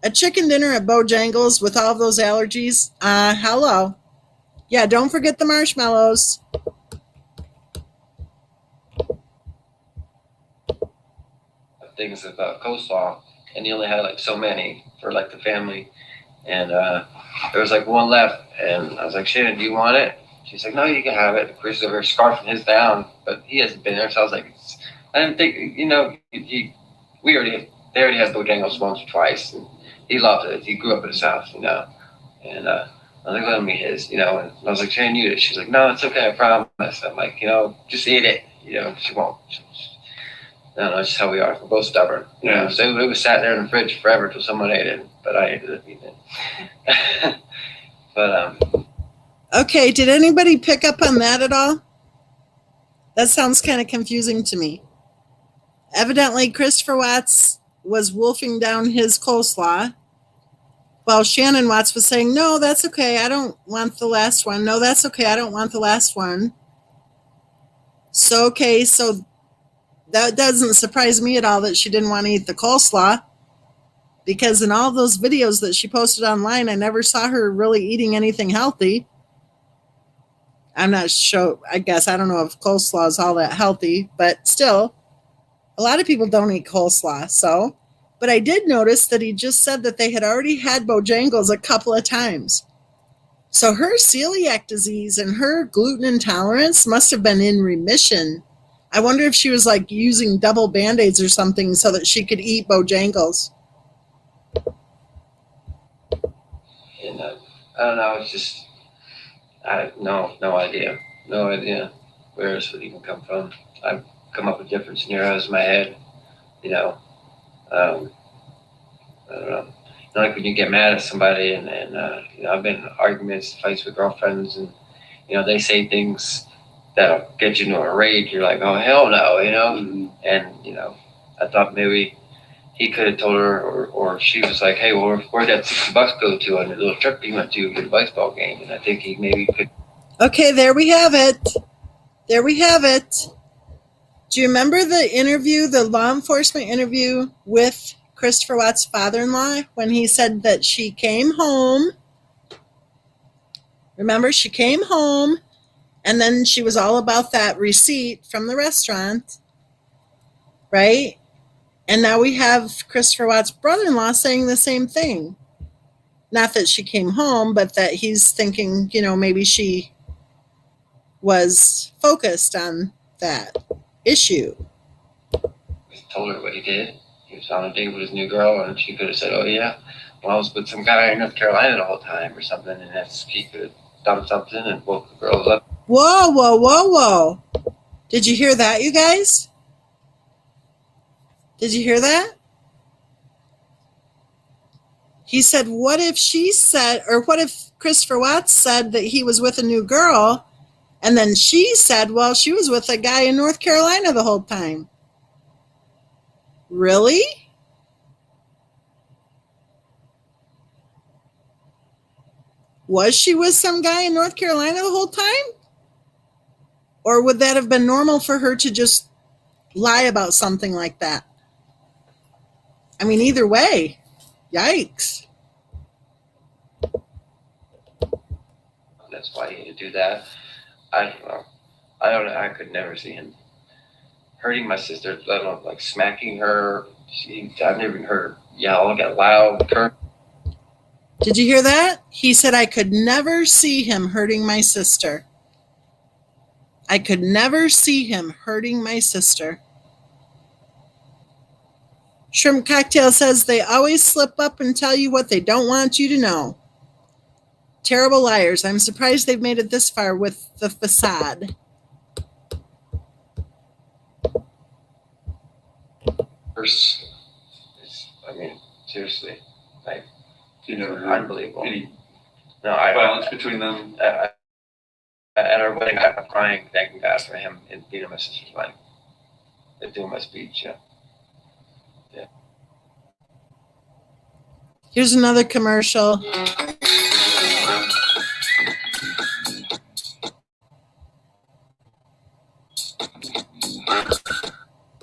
S1: A chicken dinner at Bojangles with all those allergies? Hello. Yeah, don't forget the marshmallows.
S3: Things of coleslaw, and he only had like so many for like the family, and there was like one left, and I was like, Shannon, do you want it? She's like, no, you can have it. Chris is over scarfing his down, but he hasn't been there, so I was like, I didn't think, you know, they already had Bojangles once or twice, and he loved it. He grew up at his house, you know, and I was like, let me his, you know, and I was like, Shannon, eat it. She's like, no, it's okay, I promise. I'm like, you know, just eat it, you know. She won't. I don't know, it's just how we are. We're both stubborn. You know, so it was sat there in the fridge forever till someone ate it, but I ended up eating it. But
S1: okay, did anybody pick up on that at all? That sounds kind of confusing to me. Evidently, Christopher Watts was wolfing down his coleslaw, while Shannon Watts was saying, no, that's okay, I don't want the last one. No, that's okay, I don't want the last one. So, okay, so that doesn't surprise me at all that she didn't want to eat the coleslaw, because in all those videos that she posted online, I never saw her really eating anything healthy. I'm not sure, I guess, I don't know if coleslaw is all that healthy, but still, a lot of people don't eat coleslaw, so. But I did notice that he just said that they had already had Bojangles a couple of times. So her celiac disease and her gluten intolerance must have been in remission. I wonder if she was like using double Band-Aids or something so that she could eat Bojangles.
S3: and I don't know, it's just, I have no idea where this would even come from. I've come up with different scenarios in my head, you know. I don't know. Like when you get mad at somebody, and you know, I've been in arguments, fights with girlfriends, and you know, they say things that'll get you into a rage. You're like, oh hell no, you know. Mm-hmm. And you know, I thought maybe he could have told her, or she was like, hey, well, where'd that $60 go to on the little trip he went to get a baseball game? And I think he maybe could.
S1: Okay, there we have it. There we have it. Do you remember the interview, the law enforcement interview with Christopher Watts' father-in-law, when he said that she came home? Remember, she came home, and then she was all about that receipt from the restaurant, right? And now we have Christopher Watts' brother-in-law saying the same thing. Not that she came home, but that he's thinking, you know, maybe she was focused on that issue.
S3: He told her what he did. He was on a date with his new girl, and she could have said, oh yeah, well, I was with some guy in North Carolina the whole time or something, and that's, he could have done something and woke the girls up.
S1: Whoa, whoa, whoa, whoa. Did you hear that, you guys? Did you hear that? He said, what if she said, or what if Christopher Watts said that he was with a new girl, and then she said, well, she was with a guy in North Carolina the whole time? Really? Was she with some guy in North Carolina the whole time? Or would that have been normal for her to just lie about something like that? I mean, either way, yikes.
S3: that's why he had to do that. I don't know. I don't know. I could never see him hurting my sister, let alone like smacking her. I've never even heard her yell, get loud, curse.
S1: Did you hear that? He said, I could never see him hurting my sister. I could never see him hurting my sister. Shrimp Cocktail says they always slip up and tell you what they don't want you to know. Terrible liars. I'm surprised they've made it this far with the facade.
S3: I mean, seriously, like,
S2: You never heard
S3: unbelievable.
S2: any
S3: No, I
S2: violence between them?
S3: at our wedding, I'm crying, thanking God for him and being in my sister's wedding. They're doing my speech, yeah.
S1: Here's another commercial.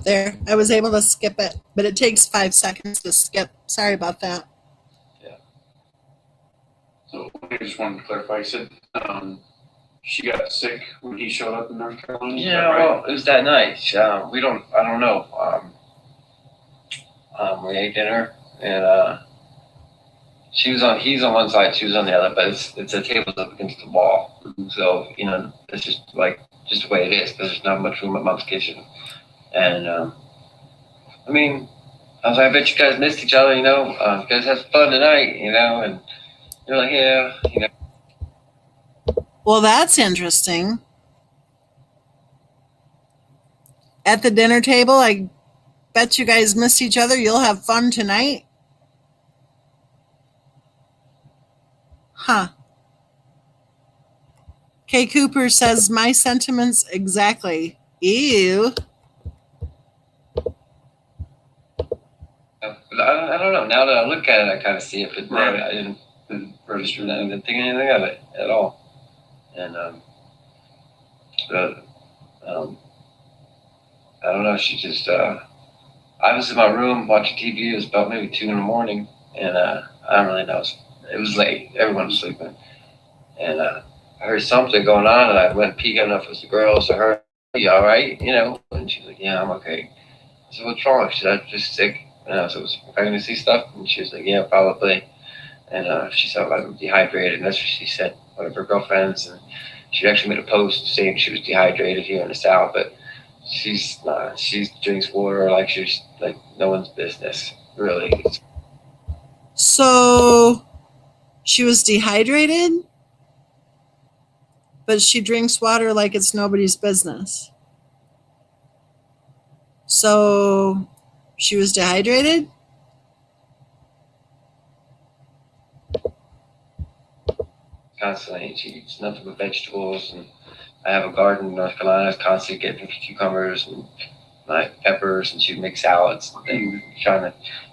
S1: There, I was able to skip it, but it takes 5 seconds to skip. Sorry about that.
S2: So I just wanted to clarify. You said she got sick when he showed up in North Carolina? Is that
S3: Yeah,
S2: right?
S3: well, it was that night. I don't know. We ate dinner, and he's on one side, she was on the other, but it's a table up against the wall. So, it's just the way it is, because there's not much room at Mom's kitchen. And, I mean, I was like, I bet you guys missed each other, you guys have fun tonight, and you're like, yeah,
S1: Well, that's interesting. At the dinner table, I bet you guys missed each other. You'll have fun tonight. Huh. Kay Cooper says, my sentiments exactly. Ew.
S3: But I don't know. Now that I look at it, I kind of see it, but
S2: Right.
S3: I didn't register that. I didn't think anything of it at all. And I don't know. She just I was in my room watching TV. It was about maybe 2 a.m, and I don't really know. It was late. Everyone was sleeping, and I heard something going on, and I went peek. I don't know if it was the girls or her. Are you all right? And she's like, yeah, I'm okay. I said, what's wrong? She said, I'm just sick. And I said, was pregnancy stuff? And she was like, yeah, probably. And she said, I'm dehydrated. And that's what she said. One of her girlfriends. And she actually made a post saying she was dehydrated here in the South. But she's not. She drinks water like she's like no one's business, really.
S1: So she was dehydrated, but she drinks water like it's nobody's business. So she was dehydrated?
S3: Constantly. She eats nothing but vegetables. And I have a garden in North Carolina. I was constantly getting cucumbers and like peppers, and she'd make salads. And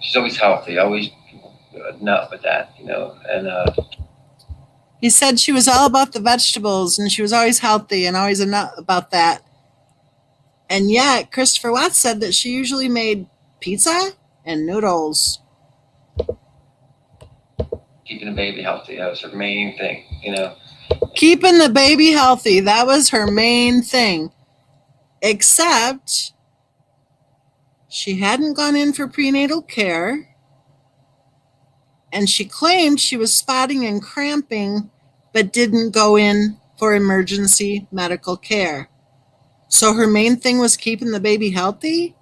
S3: she's always healthy, always nut with that, And
S1: He said she was all about the vegetables and she was always healthy and always a nut about that. And yet, Christopher Watts said that she usually made pizza and noodles.
S3: keeping the baby healthy, that was her main thing,
S1: Keeping the baby healthy, that was her main thing. Except she hadn't gone in for prenatal care, and she claimed she was spotting and cramping, but didn't go in for emergency medical care. So her main thing was keeping the baby healthy?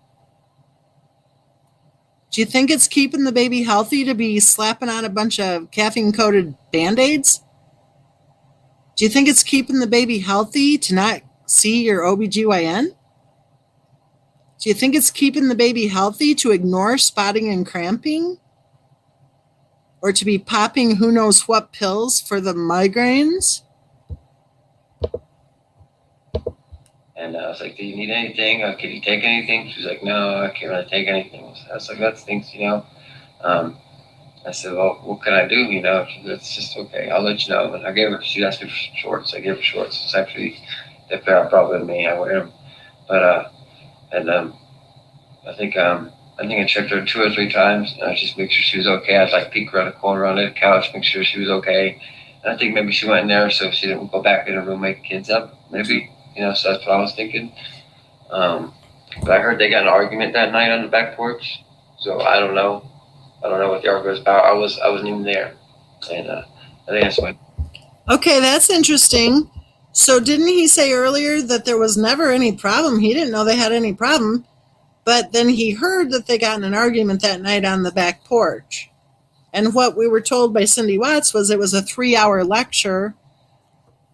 S1: Do you think it's keeping the baby healthy to be slapping on a bunch of caffeine-coated Band-Aids? Do you think it's keeping the baby healthy to not see your OBGYN? Do you think it's keeping the baby healthy to ignore spotting and cramping? Or to be popping who knows what pills for the migraines?
S3: And I was like, do you need anything? Can you take anything? She was like, no, I can't really take anything. I was like, that stinks, I said, well, what can I do? It's just okay. I'll let you know. And she asked me for shorts. I gave her shorts. It's actually, they pair up probably with me. I wear them. But, I think I checked her 2 or 3 times. Just make sure she was okay. I'd like peek around the corner on the couch, make sure she was okay. I think maybe she went in there so she didn't go back in her room, wake the kids up. Maybe, so that's what I was thinking. But I heard they got in an argument that night on the back porch. So I don't know. I don't know what the argument was about. I wasn't even there. And I think that's why.
S1: Okay, that's interesting. So didn't he say earlier that there was never any problem? He didn't know they had any problem. But then he heard that they got in an argument that night on the back porch. And what we were told by Cindy Watts was it was a 3-hour lecture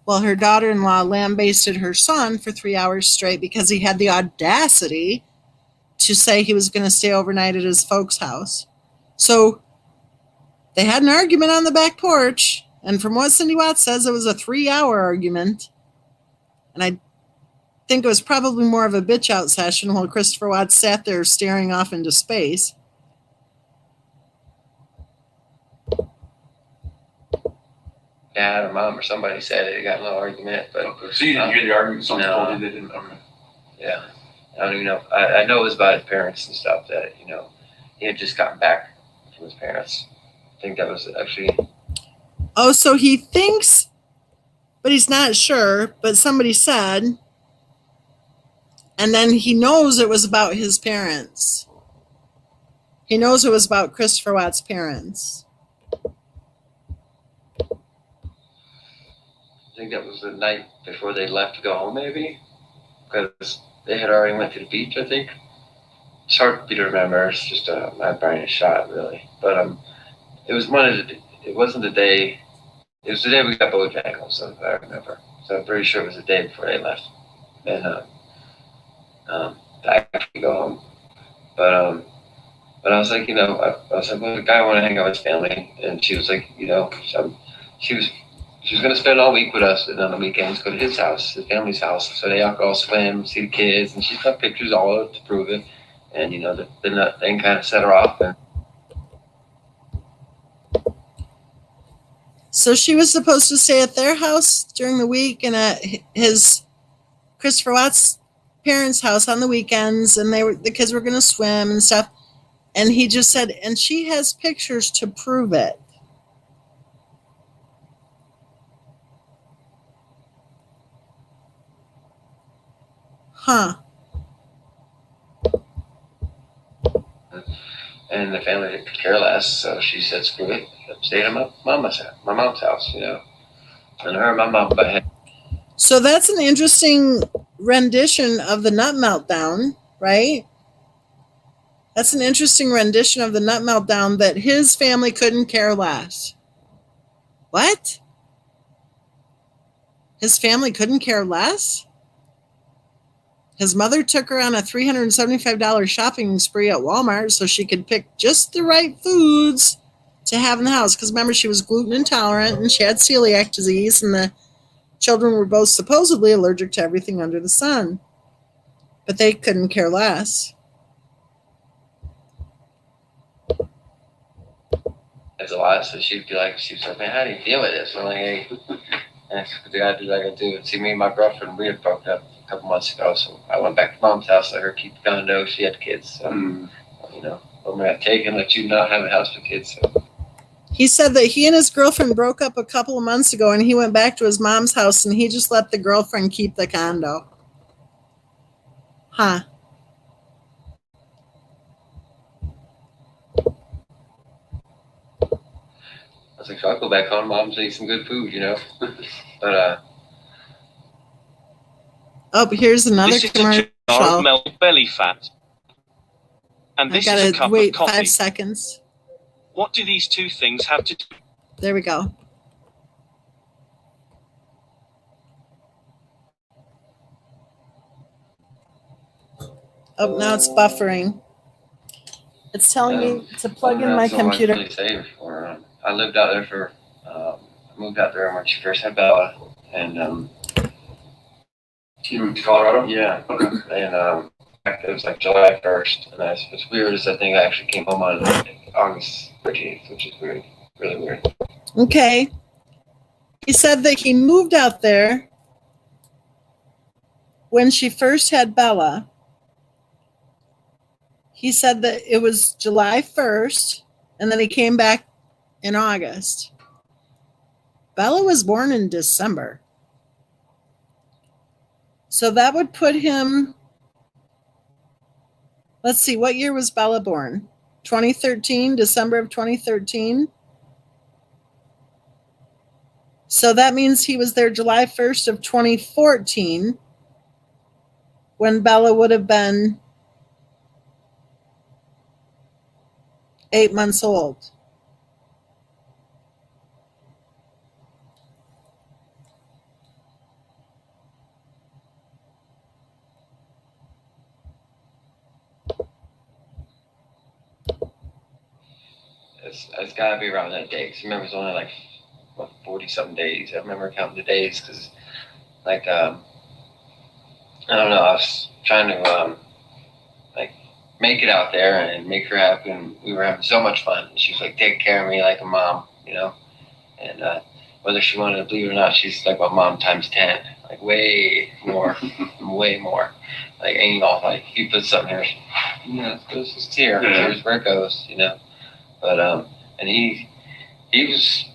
S1: while her daughter-in-law lambasted her son for 3 hours straight because he had the audacity to say he was going to stay overnight at his folks' house. So they had an argument on the back porch, and from what Cindy Watts says, it was a 3-hour argument. And I think it was probably more of a bitch out session while Christopher Watts sat there staring off into space.
S3: Dad or mom or somebody said they got in an argument, but
S2: Okay. So you didn't hear the argument? Someone
S3: No.
S2: told you they didn't? Okay.
S3: yeah, I don't even know. I know it was about his parents and stuff that he had just gotten back from his parents. I think that was actually.
S1: Oh, so he thinks, but he's not sure, but somebody said, and then he knows it was about his parents. He knows it was about Christopher Watts' parents.
S3: I think that was the night before they left to go home, maybe, because they had already went to the beach. I think it's hard for me to remember. It's just my brain is shot, really. But it was it wasn't the day. It was the day we got Bojangles, so I remember. So I'm pretty sure it was the day before they left, and to actually go home. But I was like, I was like, well, the guy wanted to hang out with his family, and she was like, she was going to spend all week with us, and on the weekends go to his house, his family's house. So they all swim, see the kids, and she's got pictures all over to prove it. And then that thing kind of set her off. And
S1: So she was supposed to stay at their house during the week and at his Christopher Watts' parents' house on the weekends, and the kids were going to swim and stuff. And he just said, and she has pictures to prove it. Huh.
S3: And the family didn't care less, so she said, "Screw it, I'm staying at my mom's house." And her and my mom butt heads.
S1: So that's an interesting rendition of the nut meltdown, right? That's an interesting rendition of the nut meltdown that his family couldn't care less. What? His family couldn't care less? His mother took her on a $375 shopping spree at Walmart so she could pick just the right foods to have in the house. Because remember, she was gluten intolerant and she had celiac disease, and the children were both supposedly allergic to everything under the sun. But they couldn't care less.
S3: There's a lot, so she was like, "Man, how do you deal with this?" I'm like, "Hey," and the guy did like I do. And see, me and my girlfriend, we had broken up a couple months ago, so I went back to mom's house, let her keep the condo. She had kids, so I'm gonna take and let you not have a house for kids. So.
S1: He said that he and his girlfriend broke up a couple of months ago, and he went back to his mom's house, and he just let the girlfriend keep the condo. Huh.
S3: I was like, so I'll go back home, mom's eat some good food, But
S1: Oh, here's another
S6: This is a
S1: commercial.
S6: jar of milk belly fat. And
S1: I
S6: this is a
S1: gotta
S6: cup
S1: wait
S6: of coffee.
S1: 5 seconds.
S6: What do these two things have to do?
S1: There we go. Oh, now it's buffering. It's telling me to plug in my
S3: that's all I
S1: computer.
S3: really saved for. I lived out there for. I moved out there when she first had Bella, and
S2: You moved to Colorado?
S3: yeah, and it was like July 1st, and what's weird is I think I actually came home on August 13th, which is weird, really weird.
S1: Okay. He said that he moved out there when she first had Bella. He said that it was July 1st, and then he came back in August. Bella was born in December. So that would put him, let's see, what year was Bella born? 2013, December of 2013. So that means he was there July 1st of 2014 when Bella would have been 8 months old.
S3: It's got to be around that day. Because remember, it's only like 40-something days. I remember counting the days because, like, I don't know. I was trying to like make it out there and make her happy. And we were having so much fun. She was like taking care of me like a mom, you know. And whether she wanted to believe it or not, she's like my mom times 10, like way more, way more. Like, and, you know, like you put something here, you know, it goes just here.
S2: Yeah.
S3: Here's where it goes, you know. But and he was,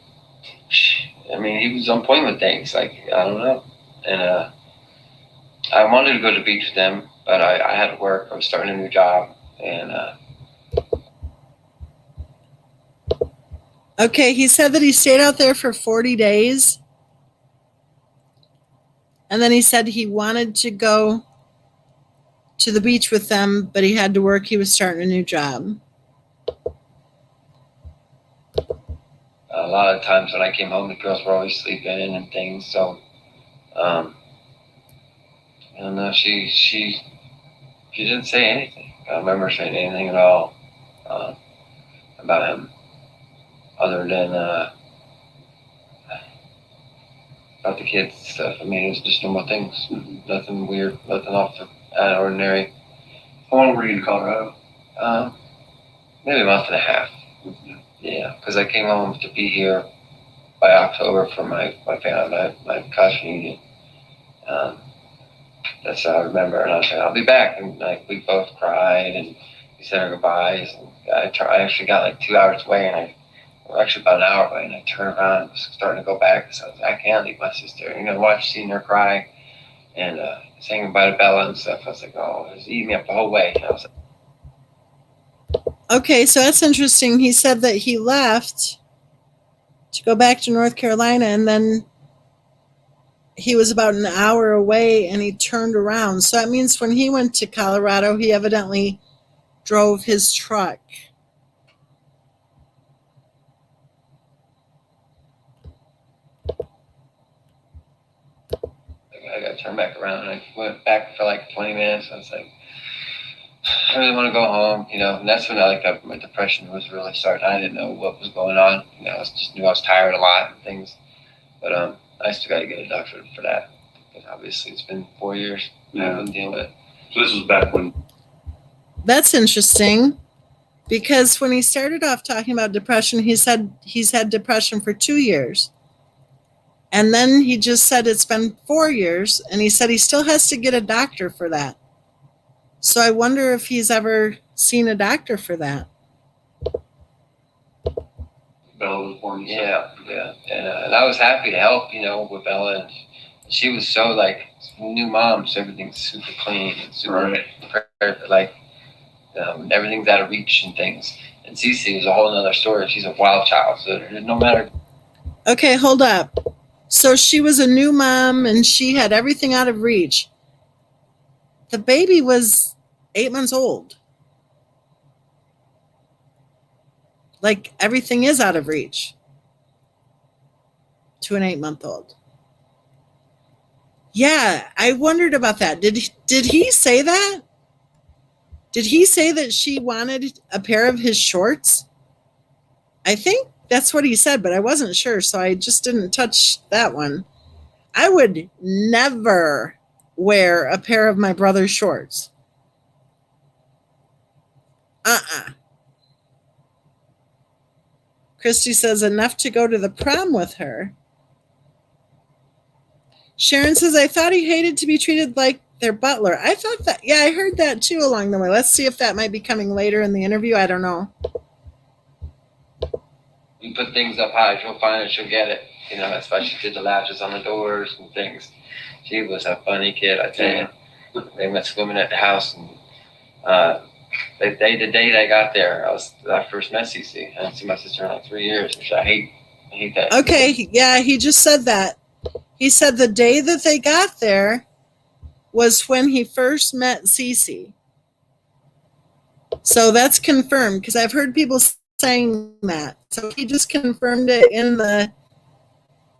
S3: I mean, he was on point with things. Like, I don't know. And I wanted to go to the beach with them, but I had to work. I was starting a new job, and
S1: Okay, he said that he stayed out there for 40 days. And then he said he wanted to go to the beach with them, but he had to work. He was starting a new job.
S3: a lot of times when I came home, the girls were always sleeping and things. So, I don't know. She didn't say anything. I don't remember saying anything at all about him, other than about the kids stuff. I mean, it was just normal things. Nothing weird. Nothing off the out of ordinary.
S2: How long were you in Colorado?
S3: Maybe a month and a half. Yeah, because I came home to be here by October for my family, my college reunion. That's how I remember, and I said I'll be back, and like we both cried and we said our goodbyes. And I actually got like 2 hours away, and or actually about an hour away, and I turned around and was starting to go back. So I was like, I can't leave my sister. You know, seeing her cry and saying goodbye to Bella and stuff. I was like, oh, it was eating me up the whole way. And I was like,
S1: Okay, so that's interesting. He said that he left to go back to North Carolina, and then he was about an hour away and he turned around. So that means when he went to Colorado, he evidently drove his truck.
S3: I got to turn back around, and I went back for like 20 minutes. I was like, I really want to go home, you know. And that's when my depression was really starting. I didn't know what was going on. You know, I just knew I was tired a lot and things. But I still got to get a doctor for that, because obviously it's been 4 years.
S2: Yeah.
S3: I've been dealing with it.
S2: So this was back when.
S1: That's interesting because when he started off talking about depression, he said he's had depression for 2 years. And then he just said it's been 4 years, and he said he still has to get a doctor for that. So I wonder if he's ever seen a doctor for that.
S2: Bella was born.
S3: Yeah. And I was happy to help, you know, with Bella. And she was so, like, new mom, so everything's super clean and super prepared. Like, everything's out of reach and things. And Cece was a whole other story. She's a wild child, so no matter.
S1: Okay, hold up. So she was a new mom, and she had everything out of reach. The baby was 8 months old. Like, everything is out of reach to an 8-month-old. Yeah, I wondered about that. Did he say that? Did he say that she wanted a pair of his shorts? I think that's what he said, but I wasn't sure, so I just didn't touch that one. I would never wear a pair of my brother's shorts. Christy says enough to go to the prom with her. Sharon says, I thought he hated to be treated like their butler. I thought that, yeah, I heard that too along the way. Let's see if that might be coming later in the interview. I don't know.
S3: You put things up high, she'll find it, she'll get it. You know, that's why she did the latches on the doors and things. She was a funny kid, I tell you. They went swimming at the house, and the day I got there, I first met Cece. I didn't see my sister in like 3 years, which I hate that.
S1: Okay, yeah, he just said that. He said the day that they got there was when he first met Cece. So that's confirmed because I've heard people saying that. So he just confirmed it in the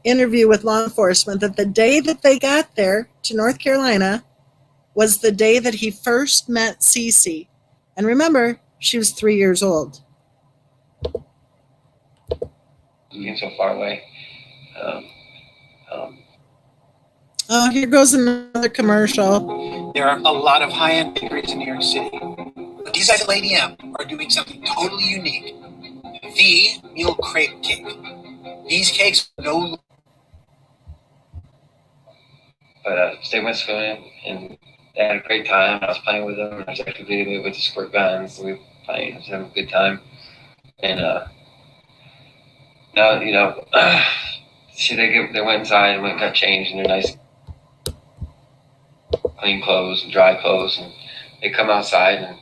S1: interview with law enforcement that the day that they got there to North Carolina was the day that he first met Cece. And remember, she was 3 years old.
S3: Being so far away.
S1: Oh, here goes another commercial.
S7: There are a lot of high-end bakeries in New York City. But these guys at Lady M are doing something totally unique. The meal crepe cake. These cakes are no...
S3: But they went swimming, and they had a great time. I was playing with them. I was actually video with the squirt guns. We were playing, just having a good time. And now, you know, they went inside and went and got changed in their nice clean clothes and dry clothes, and they come outside, and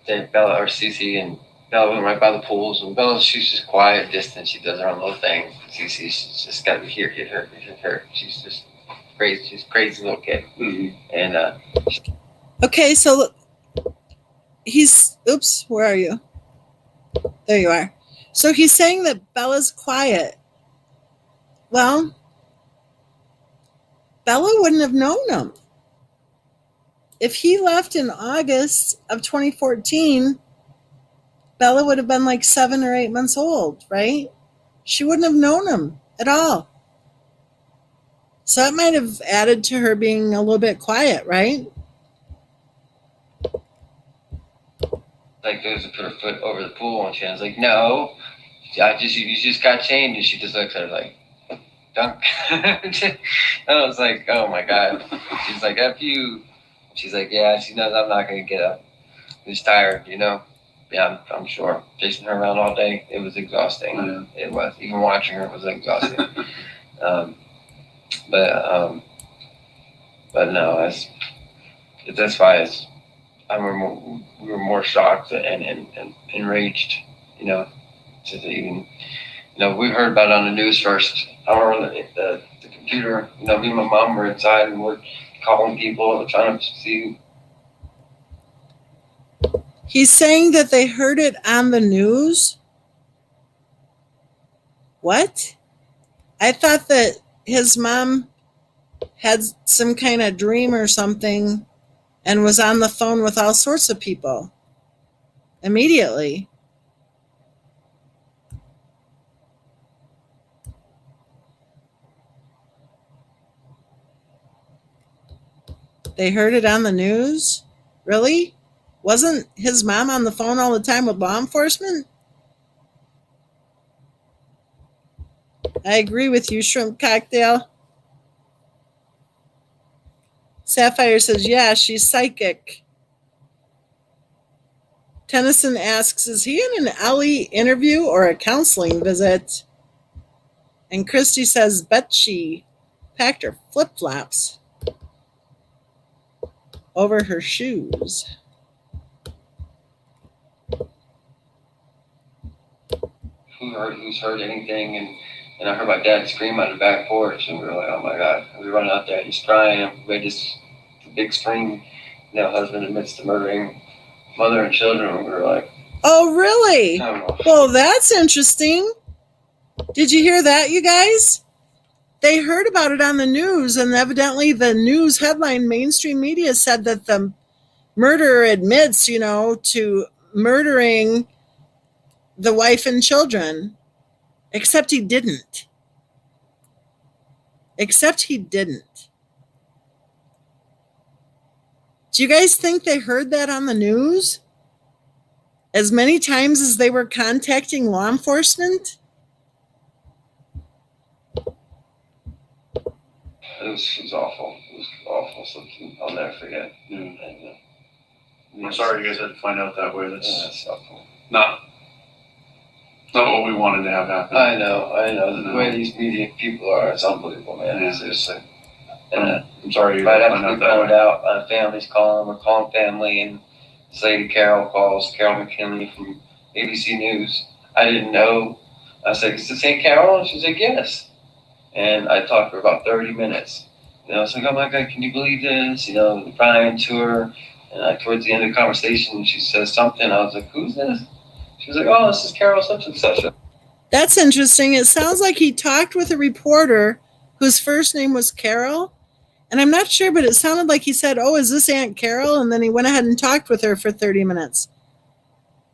S3: then Bella or Cece and Bella went right by the pools, and Bella, she's just quiet, distant. She does her own little thing. Cece, she's just got to hit her. She's just crazy. She's a crazy little kid.
S2: Mm-hmm.
S3: And
S1: Okay, so he's, oops, where are you? There you are. So he's saying that Bella's quiet. Well, Bella wouldn't have known him. If he left in August of 2014, Bella would have been like 7 or 8 months old, right? She wouldn't have known him at all. So that might have added to her being a little bit quiet, right?
S3: like goes to put her foot over the pool, and she was like, "No, you just got changed." And she just looks at her like, "Dunk." And I was like, "Oh my god." She's like, "F you." She's like, "Yeah." She knows I'm not gonna get up. She's tired, you know. Yeah, I'm sure. Chasing her around all day, it was exhausting.
S2: Yeah.
S3: It was. Even watching her was exhausting. But no, that's why we were more shocked and enraged, you know, to even, you know, we heard about it on the news first. I remember the computer, you know, me and my mom were inside and we're calling people, trying to see.
S1: He's saying that they heard it on the news? What? I thought that his mom had some kind of dream or something and was on the phone with all sorts of people immediately. They heard it on the news? Really? Wasn't his mom on the phone all the time with law enforcement? I agree with you, Shrimp Cocktail. Sapphire says, yeah, she's psychic. Tennyson asks, is he in an Ellie interview or a counseling visit? And Christy says, bet she packed her flip-flops over her shoes.
S3: Who's heard anything, and I heard my dad scream on the back porch, and we were like, oh my god. And we run out there, and he's crying, and we had this big scream, you know, husband admits to murdering mother and children, and we were like,
S1: oh, really?
S3: I don't know.
S1: Well, that's interesting. Did you hear that, you guys? They heard about it on the news, and evidently the news headline, mainstream media, said that the murderer admits, you know, to murdering the wife and children. Except he didn't. Do you guys think they heard that on the news? As many times as they were contacting law enforcement?
S3: It was awful. It was awful. Something I'll never forget.
S2: Mm.
S3: And,
S2: I'm sorry you guys had to find out that way.
S3: yeah,
S2: That's
S3: it's awful.
S2: not not what we wanted to have happen.
S3: I know. The way these media people are, it's unbelievable, man.
S2: Yeah.
S3: It's seriously.
S2: I'm sorry you
S3: Right
S2: found
S3: after
S2: out
S3: we
S2: that
S3: found
S2: way.
S3: out, my family's calling. We're calling family, and this lady Carol calls, Carol McKinley from ABC News. I didn't know. I said, "Is this Aunt Carol?" And she's like, "Yes." And I talked for about 30 minutes. I was like, "Oh my God, can you believe this?" Crying to her. And towards the end of the conversation, she says something. I was like, "Who's this?" She was like, "Oh, this is Carol such and such."
S1: That's interesting. It sounds like he talked with a reporter whose first name was Carol. And I'm not sure, but it sounded like he said, "Oh, is this Aunt Carol?" And then he went ahead and talked with her for 30 minutes.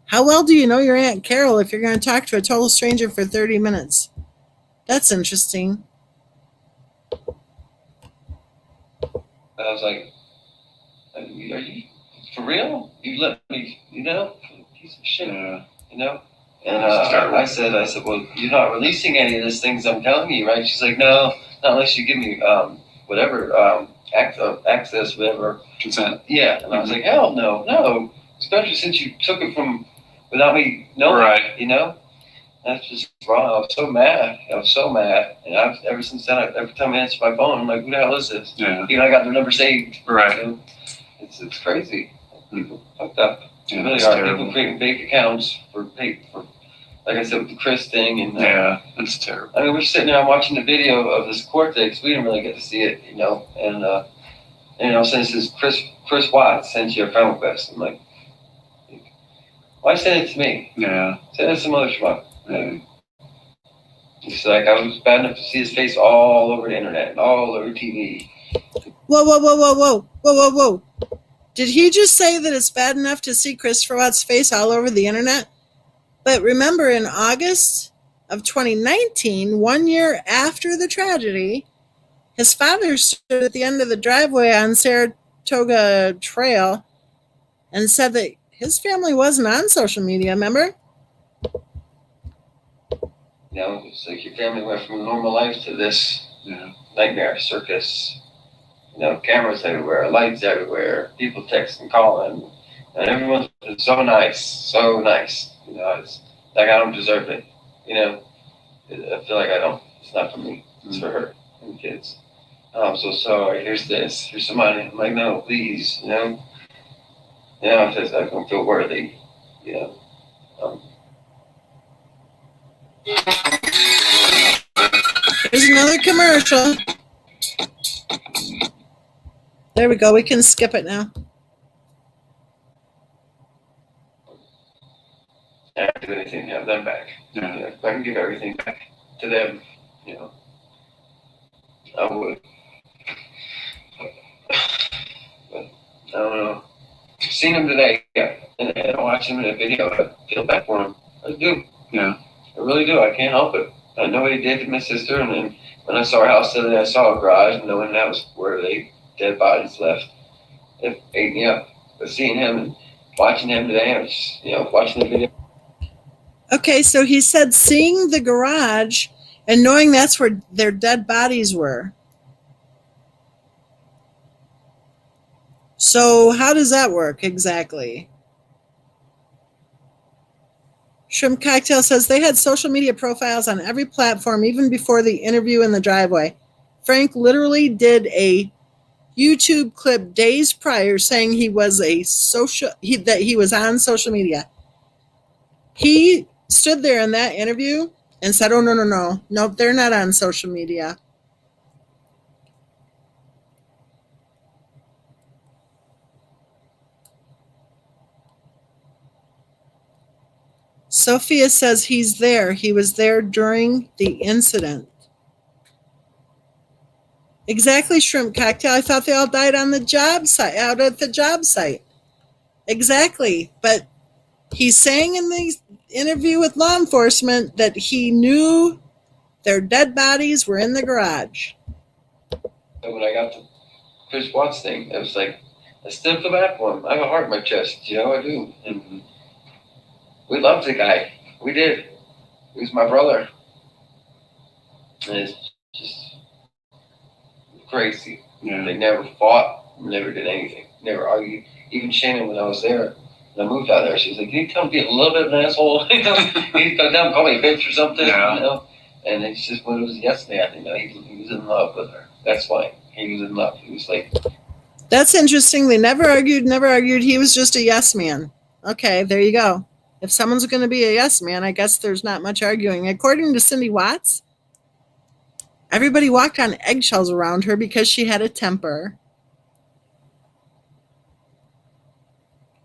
S1: How well do you know your Aunt Carol if you're going to talk to a total stranger for 30 minutes? That's interesting.
S3: I was like, "Are you for real? You let me, piece of shit,
S2: Yeah.
S3: And I said, "Well, you're not releasing any of these things I'm telling you, right?" She's like, "No, not unless you give me whatever access, whatever
S2: Consent.
S3: Yeah." And I was like, "Hell no, especially since you took it from without me knowing,
S2: Right.
S3: That's just wrong." I was so mad. And ever since then, every time I answer my phone, I'm like, "Who the hell is this?"
S2: Yeah.
S3: I got their number saved.
S2: Right.
S3: It's crazy. People fucked up.
S2: Yeah,
S3: Really
S2: it's
S3: are.
S2: terrible.
S3: People creating fake accounts for like I said, with the Chris thing. And
S2: Yeah, it's terrible.
S3: I mean, we're sitting there watching the video of this cortex. We didn't really get to see it, And since this Chris Watts sent you a friend request, I'm like, why send it to me?
S2: Yeah.
S3: Send it to some other schmuck.
S2: Yeah.
S3: It's like I was bad enough to see his face all over the internet, all over TV.
S1: Whoa. Did he just say that it's bad enough to see Christopher Watt's face all over the internet? But remember, in August of 2019, 1 year after the tragedy, his father stood at the end of the driveway on Saratoga Trail and said that his family wasn't on social media, remember?
S3: It's like your family went from a normal life to this nightmare circus. Cameras everywhere, lights everywhere, people texting, calling, and everyone's been so nice. It's like I don't deserve it. I feel like I don't. It's not for me. It's for her and the kids. "Oh, I'm so sorry. Here's this. Here's some money." I'm like, "No, please. I don't feel worthy.
S1: Here's another commercial. There we go. We can skip it now.
S3: I have to do anything to have them back.
S2: Yeah.
S3: If I can give everything back to them, I would. But I don't know. Seen him today, and I watch him in a video. I feel bad for him. I do.
S2: Yeah.
S3: I really do. I can't help it. I know what he did to my sister, and then when I saw her house today, I saw a garage, knowing that was where they dead bodies left. It ate me up. But seeing him and watching him today, I was just, watching the video.
S1: Okay, so he said seeing the garage and knowing that's where their dead bodies were. So how does that work exactly? Shrimp Cocktail says they had social media profiles on every platform even before the interview in the driveway. Frank literally did a YouTube clip days prior saying he was that he was on social media. He stood there in that interview and said, "Oh, no, they're not on social media." Sophia says he's there. He was there during the incident. Exactly, Shrimp Cocktail. I thought they all died on the job site, out at the job site. Exactly. But he's saying in the interview with law enforcement that he knew their dead bodies were in the garage.
S3: When I got the Chris Watts thing, it was like, I still feel bad for him. I have a heart in my chest, I do. And we loved the guy. We did. He was my brother. And it's just crazy.
S2: Yeah.
S3: They never fought, never did anything, never argued. Even Shannon, when I was there, when I moved out there, she was like, "Can you tell him to be a little bit of an asshole? He come down and call me a bitch or something,
S2: Yeah.
S3: you know?" And it's just when it was yesterday, I think he was in love with her. That's why he was in love. He was like,
S1: That's interesting. They never argued, never argued. He was just a yes man. Okay, there you go. If someone's going to be a yes man, I guess there's not much arguing. According to Cindy Watts, everybody walked on eggshells around her because she had a temper.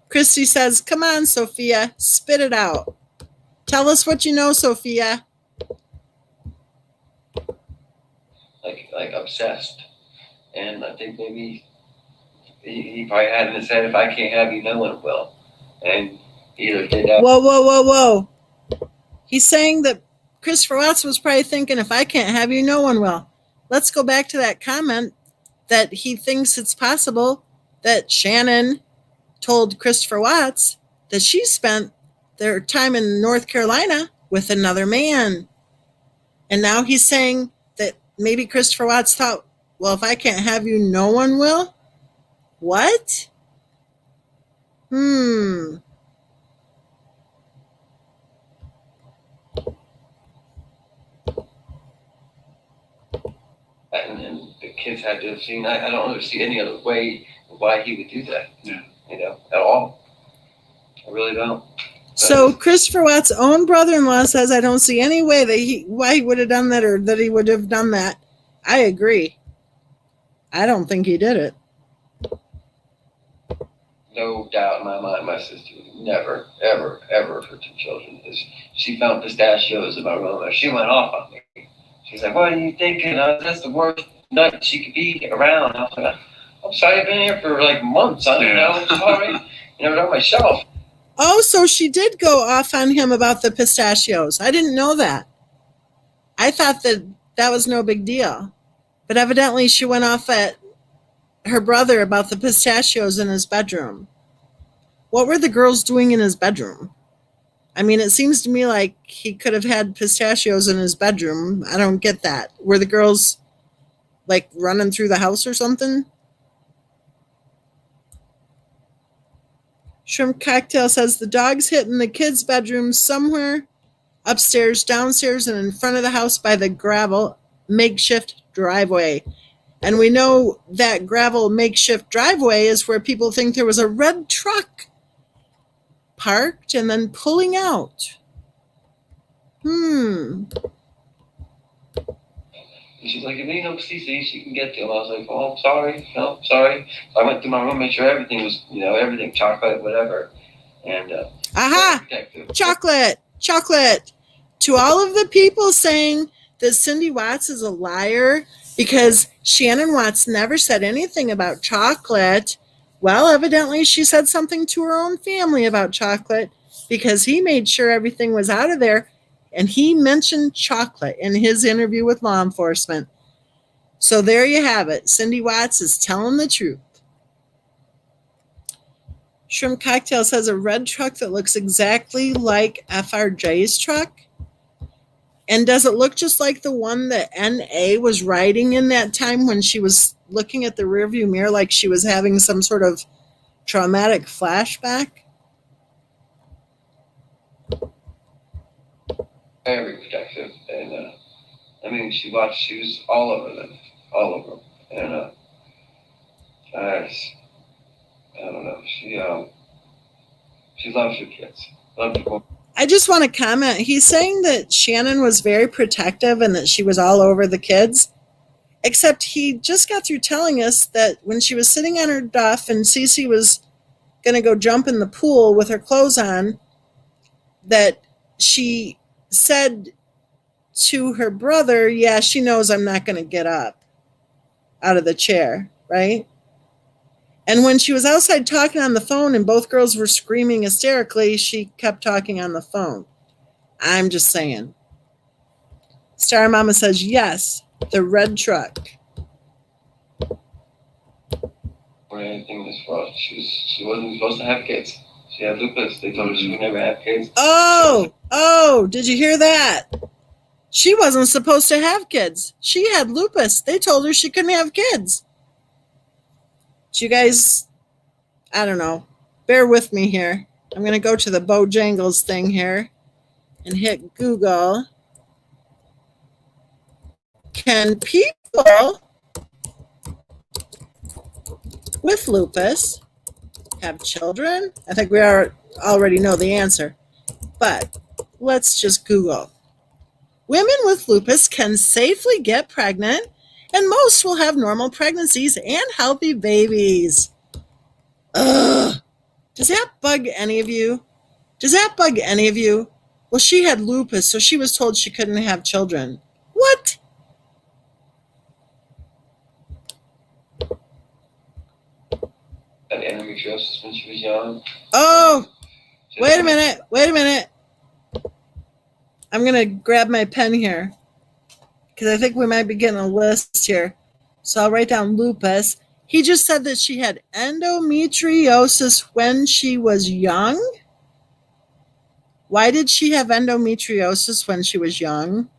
S1: Christy says, "Come on, Sophia, spit it out. Tell us what you know, Sophia."
S3: like obsessed. And I think maybe he probably had in his head, if I can't have you, no one will. And he either did that.
S1: Whoa, whoa, whoa, whoa. He's saying that Christopher Watts was probably thinking, if I can't have you, no one will. Let's go back to that comment that he thinks it's possible that Shannon told Christopher Watts that she spent their time in North Carolina with another man. And now he's saying that maybe Christopher Watts thought, well, if I can't have you, no one will? What?
S3: And the kids had to have seen. I don't see any other way why he would do that.
S2: Yeah.
S3: You know, at all. I really don't.
S1: So Christopher Watts' own brother-in-law says, I don't see any way that why he would have done that or that he would have done that. I agree. I don't think he did it.
S3: No doubt in my mind, my sister would never, ever, ever hurt two children. She found pistachios in my room. She went off on me. She's like, "What are you thinking? That's the worst nut she could be around." I was like, "I'm sorry, I've been here for like months. I don't know. I'm sorry. You know, on my shelf."
S1: Oh, so she did go off on him about the pistachios. I didn't know that. I thought that was no big deal. But evidently she went off at her brother about the pistachios in his bedroom. What were the girls doing in his bedroom? I mean, it seems to me like he could have had pistachios in his bedroom. I don't get that. Were the girls like running through the house or something? Shrimp Cocktail says the dog's hit in the kids' bedroom somewhere upstairs, downstairs, and in front of the house by the gravel makeshift driveway. And we know that gravel makeshift driveway is where people think there was a red truck parked and then pulling out.
S3: And she's like, "If you know CC, she can get to him." I was like, "Oh, I'm sorry. No, sorry." So I went through my room, made sure everything was, everything, chocolate, whatever. And
S1: Aha! Chocolate. To all of the people saying that Cindy Watts is a liar because Shannon Watts never said anything about chocolate, well, evidently she said something to her own family about chocolate because he made sure everything was out of there. And he mentioned chocolate in his interview with law enforcement. So there you have it. Cindy Watts is telling the truth. Shrimp Cocktail says a red truck that looks exactly like FRJ's truck. And does it look just like the one that NA was riding in that time when she was looking at the rearview mirror like she was having some sort of traumatic flashback?
S3: Very protective, and I mean, she was all over them, and I don't know, she loves her kids, loves her.
S1: I just want to comment. He's saying that Shannon was very protective and that she was all over the kids, except he just got through telling us that when she was sitting on her duff and Cece was going to go jump in the pool with her clothes on, that she said to her brother, yeah, she knows I'm not going to get up out of the chair, right? And when she was outside talking on the phone and both girls were screaming hysterically, she kept talking on the phone. I'm just saying. Star Mama says, yes, the red truck.
S3: Or anything this far. She wasn't supposed to have kids. She had lupus. They told her she would never have kids.
S1: Oh, did you hear that? She wasn't supposed to have kids. She had lupus. They told her she couldn't have kids. You guys, I don't know, bear with me here. I'm going to go to the Bojangles thing here and hit Google. Can people with lupus have children? I think we already know the answer, but let's just Google. Women with lupus can safely get pregnant, and most will have normal pregnancies and healthy babies. Ugh. Does that bug any of you? Does that bug any of you? Well, she had lupus, so she was told she couldn't have children. What?
S3: Had endometriosis when she was young.
S1: Oh, wait a minute. I'm going to grab my pen here because I think we might be getting a list here. So I'll write down lupus. He just said that she had endometriosis when she was young. Why did she have endometriosis when she was young?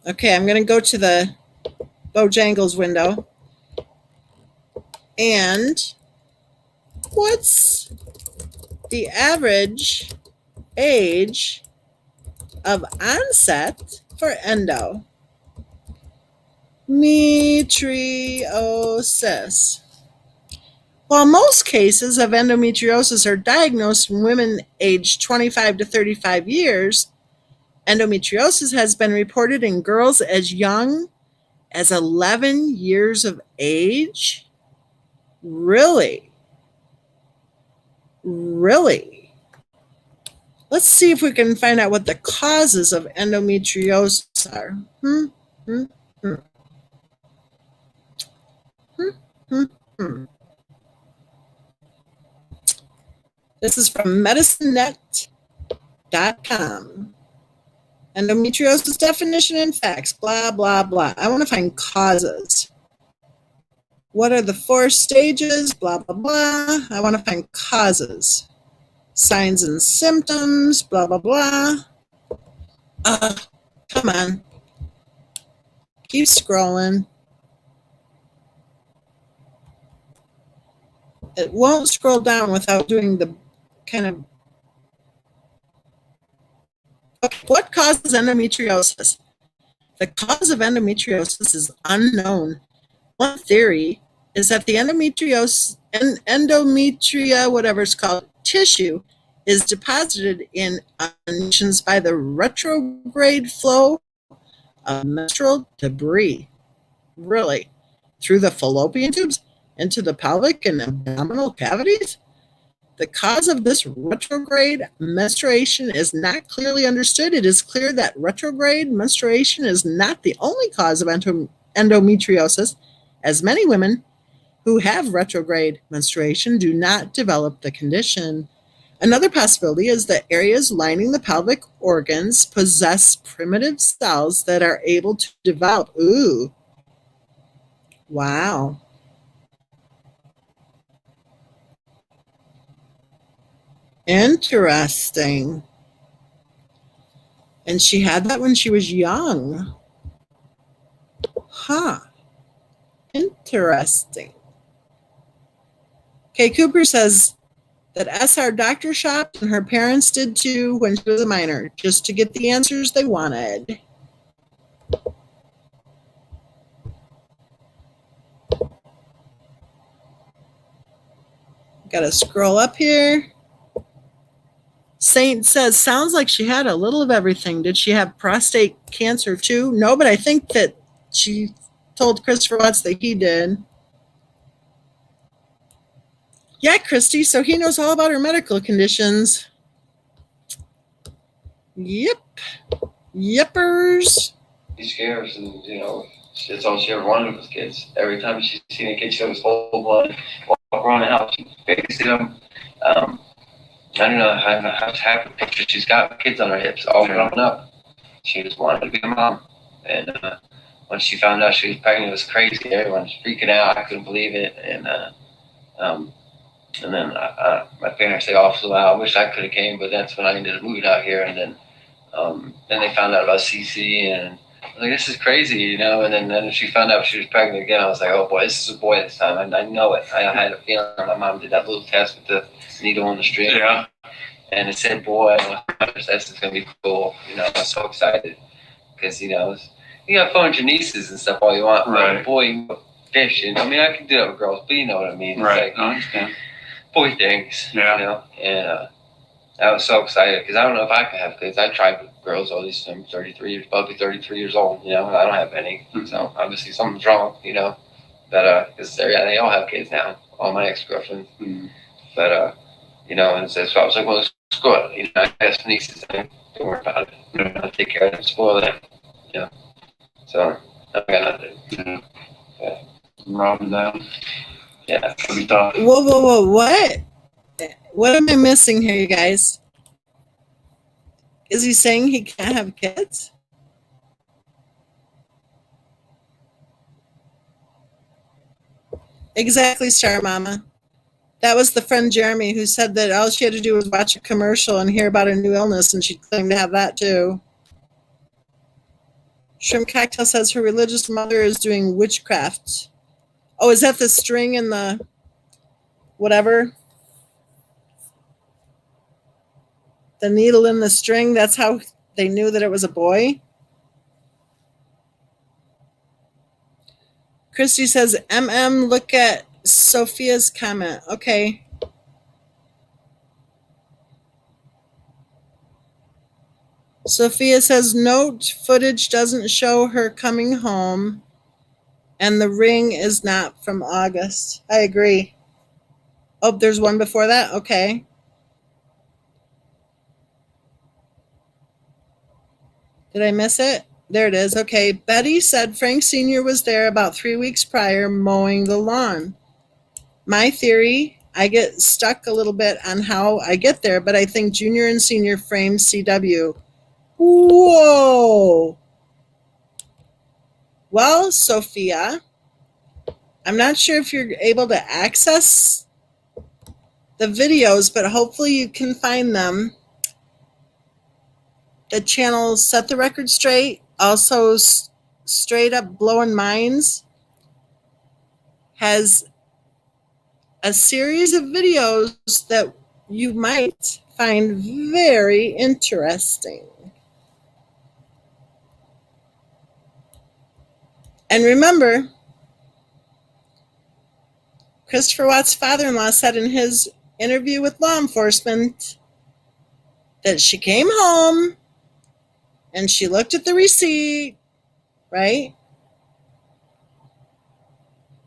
S1: Okay, I'm going to go to the Bojangles window. And what's the average age of onset for endometriosis? While most cases of endometriosis are diagnosed in women aged 25 to 35 years, endometriosis has been reported in girls as young as 11 years of age. Really? Really? Let's see if we can find out what the causes of endometriosis are. This is from medicinenet.com. Endometriosis definition and facts, blah, blah, blah. I want to find causes. What are the 4 stages, blah, blah, blah. I want to find causes. Signs and symptoms, blah, blah, blah. Come on. Keep scrolling. It won't scroll down without doing the kind of... Okay, what causes endometriosis? The cause of endometriosis is unknown. One theory is that the endometria, whatever it's called, tissue is deposited in nations by the retrograde flow of menstrual debris. Really? Through the fallopian tubes into the pelvic and abdominal cavities? The cause of this retrograde menstruation is not clearly understood. It is clear that retrograde menstruation is not the only cause of endometriosis, as many women who have retrograde menstruation do not develop the condition. Another possibility is that areas lining the pelvic organs possess primitive cells that are able to develop. Ooh. Wow. Interesting. And she had that when she was young. Huh. Interesting. Kay Cooper says that SR doctor shopped and her parents did too when she was a minor, just to get the answers they wanted. Got to scroll up here. Saint says, sounds like she had a little of everything. Did she have prostate cancer too? No, but I think that she told Christopher Watts that he did. Yeah, Christy, so he knows all about her medical conditions. Yep. Yippers.
S3: He's scared, and that's all she ever wanted was kids. Every time she's seen a kid, she always hold one, walk around the house, babysit them. I don't know how to have a picture. She's got kids on her hips all grown up. She just wanted to be a mom. And when she found out she was pregnant, it was crazy. Everyone was freaking out. I couldn't believe it. And then my parents, they all flew out. I wish I could have came, but that's when I ended up moving out here. And then they found out about CC, and was like, this is crazy, you know. And then she found out she was pregnant again. I was like, oh boy, this is a boy this time. I know it. I had a feeling. My mom did that little test with the needle on the string.
S2: Yeah.
S3: And it said boy. This is gonna be cool. You know, I was so excited because you know you got fun with your nieces and stuff all you want,
S2: Right.
S3: but boy, fishing. I mean, I can do that with girls, but you know what I mean. It's
S2: Right.
S3: like
S2: I understand.
S3: boy things.
S2: Yeah.
S3: You know, and I was so excited because I don't know if I could have kids. I tried with girls all these. I'm 33 years, probably 33 years old. You know, I don't have any, so obviously something's wrong. You know, but because they all have kids now. All my ex-girlfriends, but you know, and so I was like, well, screw it. You know, I have some nieces. Don't worry about it. I'll take care of them, spoil them. You know, so I got nothing.
S2: Yeah. Robbing them.
S3: Yeah.
S2: That'd be tough.
S1: Whoa, what? What am I missing here, you guys? Is he saying he can't have kids? Exactly, Star Mama. That was the friend Jeremy who said that all she had to do was watch a commercial and hear about a new illness, and she'd claim to have that too. Shrimp Cocktail says her religious mother is doing witchcraft. Oh, is that the string and the whatever? The needle in the string? That's how they knew that it was a boy? Christy says, look at Sophia's comment. Okay. Sophia says, note footage doesn't show her coming home, and the ring is not from August. I agree. Oh, there's one before that? Okay. Did I miss it? There it is. Okay. Betty said Frank Sr. was there about 3 weeks prior mowing the lawn. My theory, I get stuck a little bit on how I get there, but I think Junior and Senior framed CW. Whoa. Well, Sophia, I'm not sure if you're able to access the videos, but hopefully you can find them. The channel Set the Record Straight, also Straight Up Blowing Minds, has a series of videos that you might find very interesting. And remember, Christopher Watt's father-in-law said in his interview with law enforcement that she came home and she looked at the receipt, right?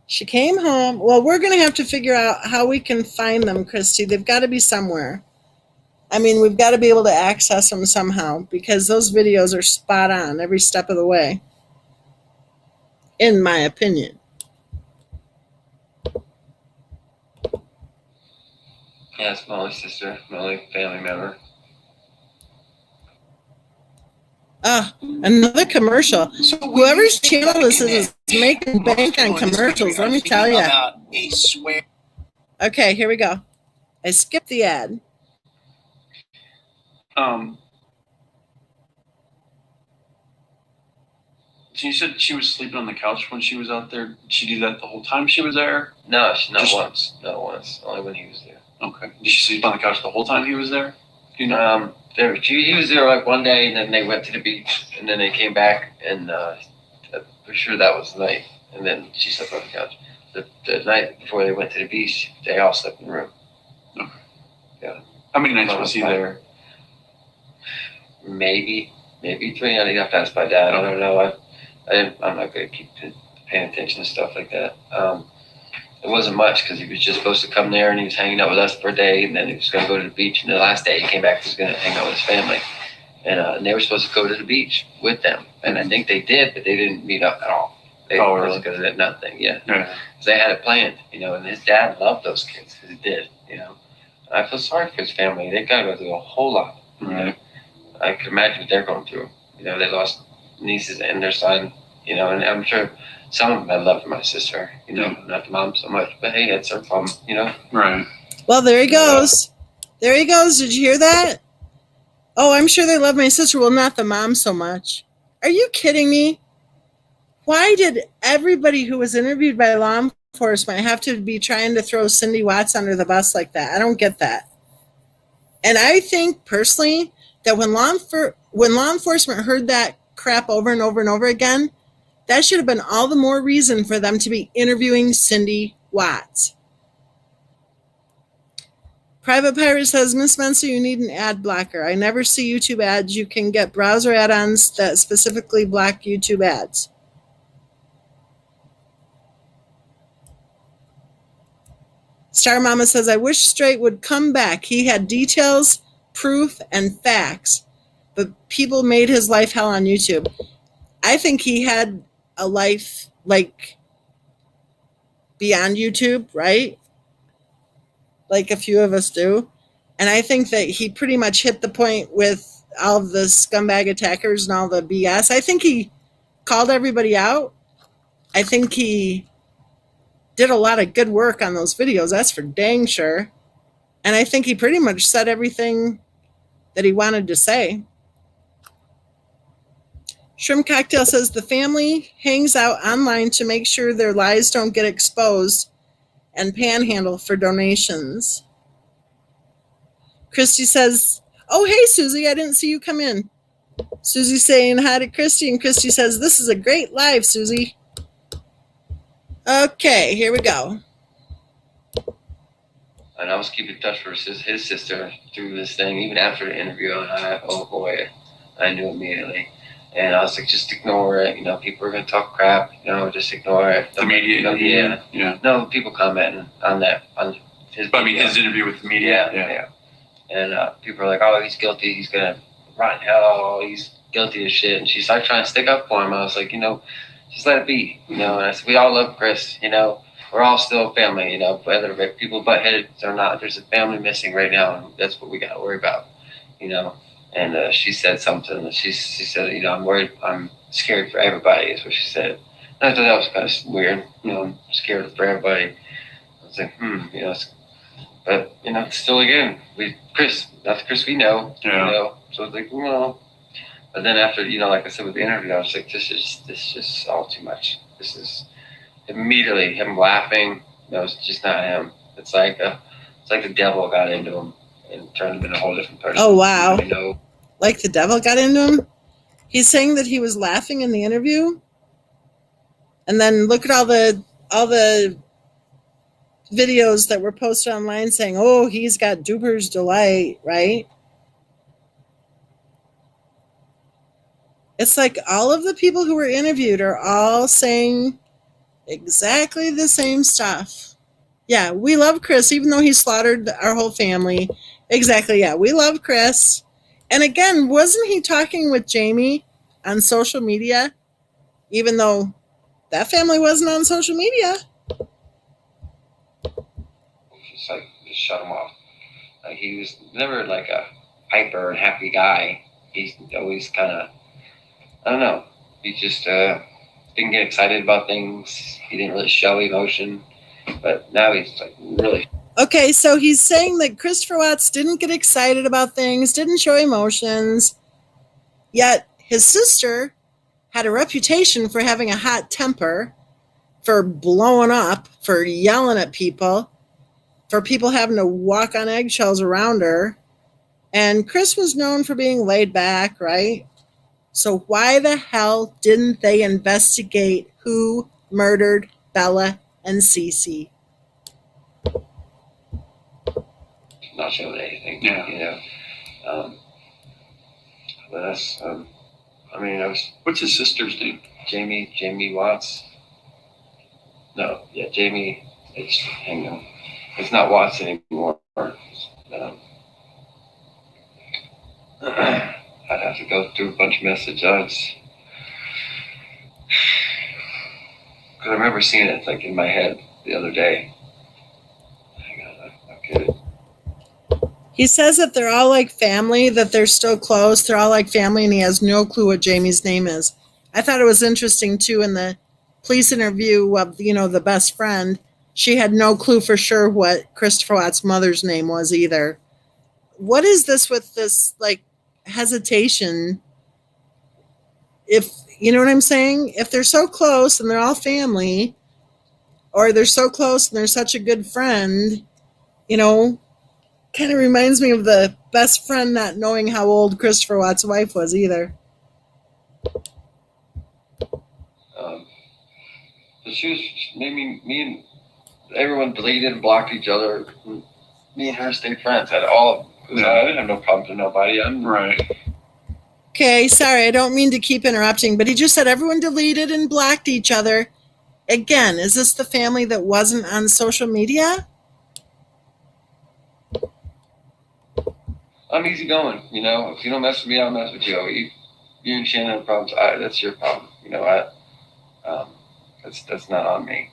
S1: She came home. Well, we're going to have to figure out how we can find them, Christy. They've got to be somewhere. I mean, we've got to be able to access them somehow because those videos are spot on every step of the way, in my opinion.
S3: Yeah, it's my only sister, my only family member.
S1: Another commercial.
S7: So when
S1: Whoever's
S7: you think
S1: channel
S7: about
S1: this
S7: connect,
S1: is making bank on
S7: most people in this
S1: commercials,
S7: country
S1: let
S7: are
S1: me tell
S7: thinking
S1: you.
S7: about a swear.
S1: Okay, here we go. I skipped the ad.
S2: So you said she was sleeping on the couch when she was out there. Did she do that the whole time she was there?
S3: No, not
S2: Just-
S3: once. Not once. Only when he was there.
S2: Okay. Did she sleep on the couch the whole time he was there? Do you know?
S3: He was there like one day, and then they went to the beach, and then they came back, and for sure that was the night. And then she slept on the couch. The night before they went to the beach, they all slept in the room.
S2: How many nights was he there?
S3: Maybe 3. I'd have to ask my dad. I don't know. I'm not good at paying attention to stuff like that. It wasn't much because he was just supposed to come there and he was hanging out with us for a day, and then he was going to go to the beach. And the last day he came back, he was going to hang out with his family, and they were supposed to go to the beach with them. And I think they did, but they didn't meet up at all.
S2: Really?
S3: Because of that nothing. Yeah.
S2: Yeah.
S3: Because they had it planned, and his dad loved those kids because he did. I feel sorry for his family. They got to go through a whole lot.
S2: Right.
S3: I can imagine what they're going through. They lost nieces and their son. And I'm sure some of them had love for my sister. Not the mom so much, but hey, it's her problem.
S2: Right.
S1: Well, there he goes. There he goes. Did you hear that? Oh, I'm sure they love my sister. Well, not the mom so much. Are you kidding me? Why did everybody who was interviewed by law enforcement have to be trying to throw Cindy Watts under the bus like that? I don't get that. And I think personally that when law enforcement heard that crap over and over and over again, that should have been all the more reason for them to be interviewing Cindy Watts. Private Pirate says, Miss Mensa, you need an ad blocker. I never see YouTube ads. You can get browser add-ons that specifically block YouTube ads. Star Mama says, I wish Straight would come back. He had details, proof, and facts, but people made his life hell on YouTube. I think he had a life like beyond YouTube, right? Like a few of us do. And I think that he pretty much hit the point with all of the scumbag attackers and all the BS. I think he called everybody out. I think he did a lot of good work on those videos. That's for dang sure. And I think he pretty much said everything that he wanted to say. Shrimp Cocktail says the family hangs out online to make sure their lies don't get exposed and panhandle for donations. Christy says, oh, hey, Susie, I didn't see you come in. Susie saying hi to Christy, and Christy says, this is a great live, Susie. Okay, here we go.
S3: And I was keeping in touch with his sister through this thing, even after the interview. And oh boy, I knew immediately. And I was like, just ignore it. You know, people are going to talk crap. You know, just ignore it.
S2: The media?
S3: You know, yeah.
S2: Yeah.
S3: No, people commenting on that. On his
S2: his interview with the media.
S3: Yeah. And people are like, oh, he's guilty. He's going to rot in hell. He's guilty of shit. And she's like trying to stick up for him. I was like, you know, just let it be. You know, and I said, we all love Chris. You know, we're all still family. You know, whether people butt-headed or not, there's a family missing right now. And that's what we got to worry about. You know. And she said something. She said, you know, I'm worried. I'm scared for everybody, is what she said. And I thought that was kind of weird. You know, I'm scared for everybody. I was like, you know, but, you know, still again, Chris, that's Chris we know.
S2: Yeah.
S3: You know, so it's like, well. But then after, you know, like I said with the interview, I was like, this is just all too much. This is immediately him laughing. No, it's just not him. It's like the devil got into him and turned him into a whole different person.
S1: Oh, wow.
S3: You know,
S1: Like the devil got into him? He's saying that he was laughing in the interview? And then look at all the videos that were posted online saying, oh, he's got duper's delight, right? It's like all of the people who were interviewed are all saying exactly the same stuff. Yeah, we love Chris, even though he slaughtered our whole family. Exactly, yeah, we love Chris. And again, wasn't he talking with Jamie on social media, even though that family wasn't on social media?
S3: just like just shut him off. Like he was never like a hyper and happy guy. He's always kind of, I don't know. He just didn't get excited about things. He didn't really show emotion. But now he's like really.
S1: Okay, so he's saying that Christopher Watts didn't get excited about things, didn't show emotions, yet his sister had a reputation for having a hot temper, for blowing up, for yelling at people, for people having to walk on eggshells around her. And Chris was known for being laid back, right? So why the hell didn't they investigate who murdered Bella and Cece?
S3: Not showing anything.
S2: Yeah.
S3: You know. But that's. I mean, I was
S2: What's his sister's name?
S3: Jamie Watts. No, yeah, Jamie. Hang on. It's not Watts anymore. I'd have to go through a bunch of messages. Because I remember seeing it like in my head the other day. Hang on, okay.
S1: He says that they're all like family, that they're still close. They're all like family, and he has no clue what Jamie's name is. I thought it was interesting, too, in the police interview of, you know, the best friend. She had no clue for sure what Christopher Watts' mother's name was either. What is this with this, like, hesitation? if you know what I'm saying, if they're so close and they're all family, or they're so close and they're such a good friend, you know, kind of reminds me of the best friend not knowing how old Christopher Watt's wife was either.
S3: So she was, maybe me and everyone deleted and blocked each other. Me and her stayed friends. I didn't have no problems with nobody.
S2: Right.
S1: Okay, sorry, I don't mean to keep interrupting, but he just said everyone deleted and blocked each other. Again, is this the family that wasn't on social media?
S3: I'm easygoing, you know. If you don't mess with me, I'll mess with you. You and Shannon have problems. That's your problem, you know. That's not on me.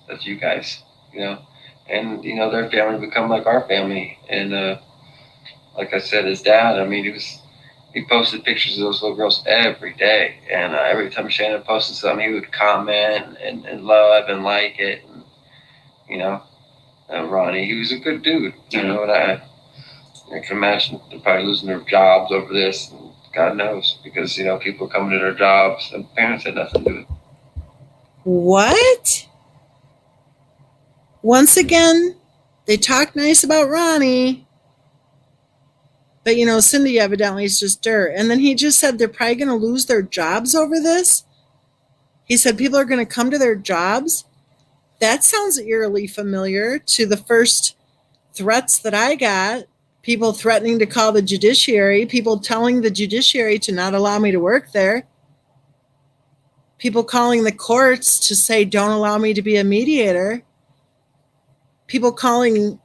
S3: That's you guys, you know. And you know, their family become like our family. And like I said, his dad. I mean, he posted pictures of those little girls every day, and every time Shannon posted something, he would comment and love and like it. And, you know, Ronnie, he was a good dude, you know. And I can imagine they're probably losing their jobs over this, and God knows, because you know people are coming to their jobs, and parents had nothing to do with it.
S1: What? Once again, they talk nice about Ronnie, but you know, Cindy evidently is just dirt. And then he just said they're probably going to lose their jobs over this. He said people are going to come to their jobs. That sounds eerily familiar to the first threats that I got. People threatening to call the judiciary, people telling the judiciary to not allow me to work there, people calling the courts to say don't allow me to be a mediator, people calling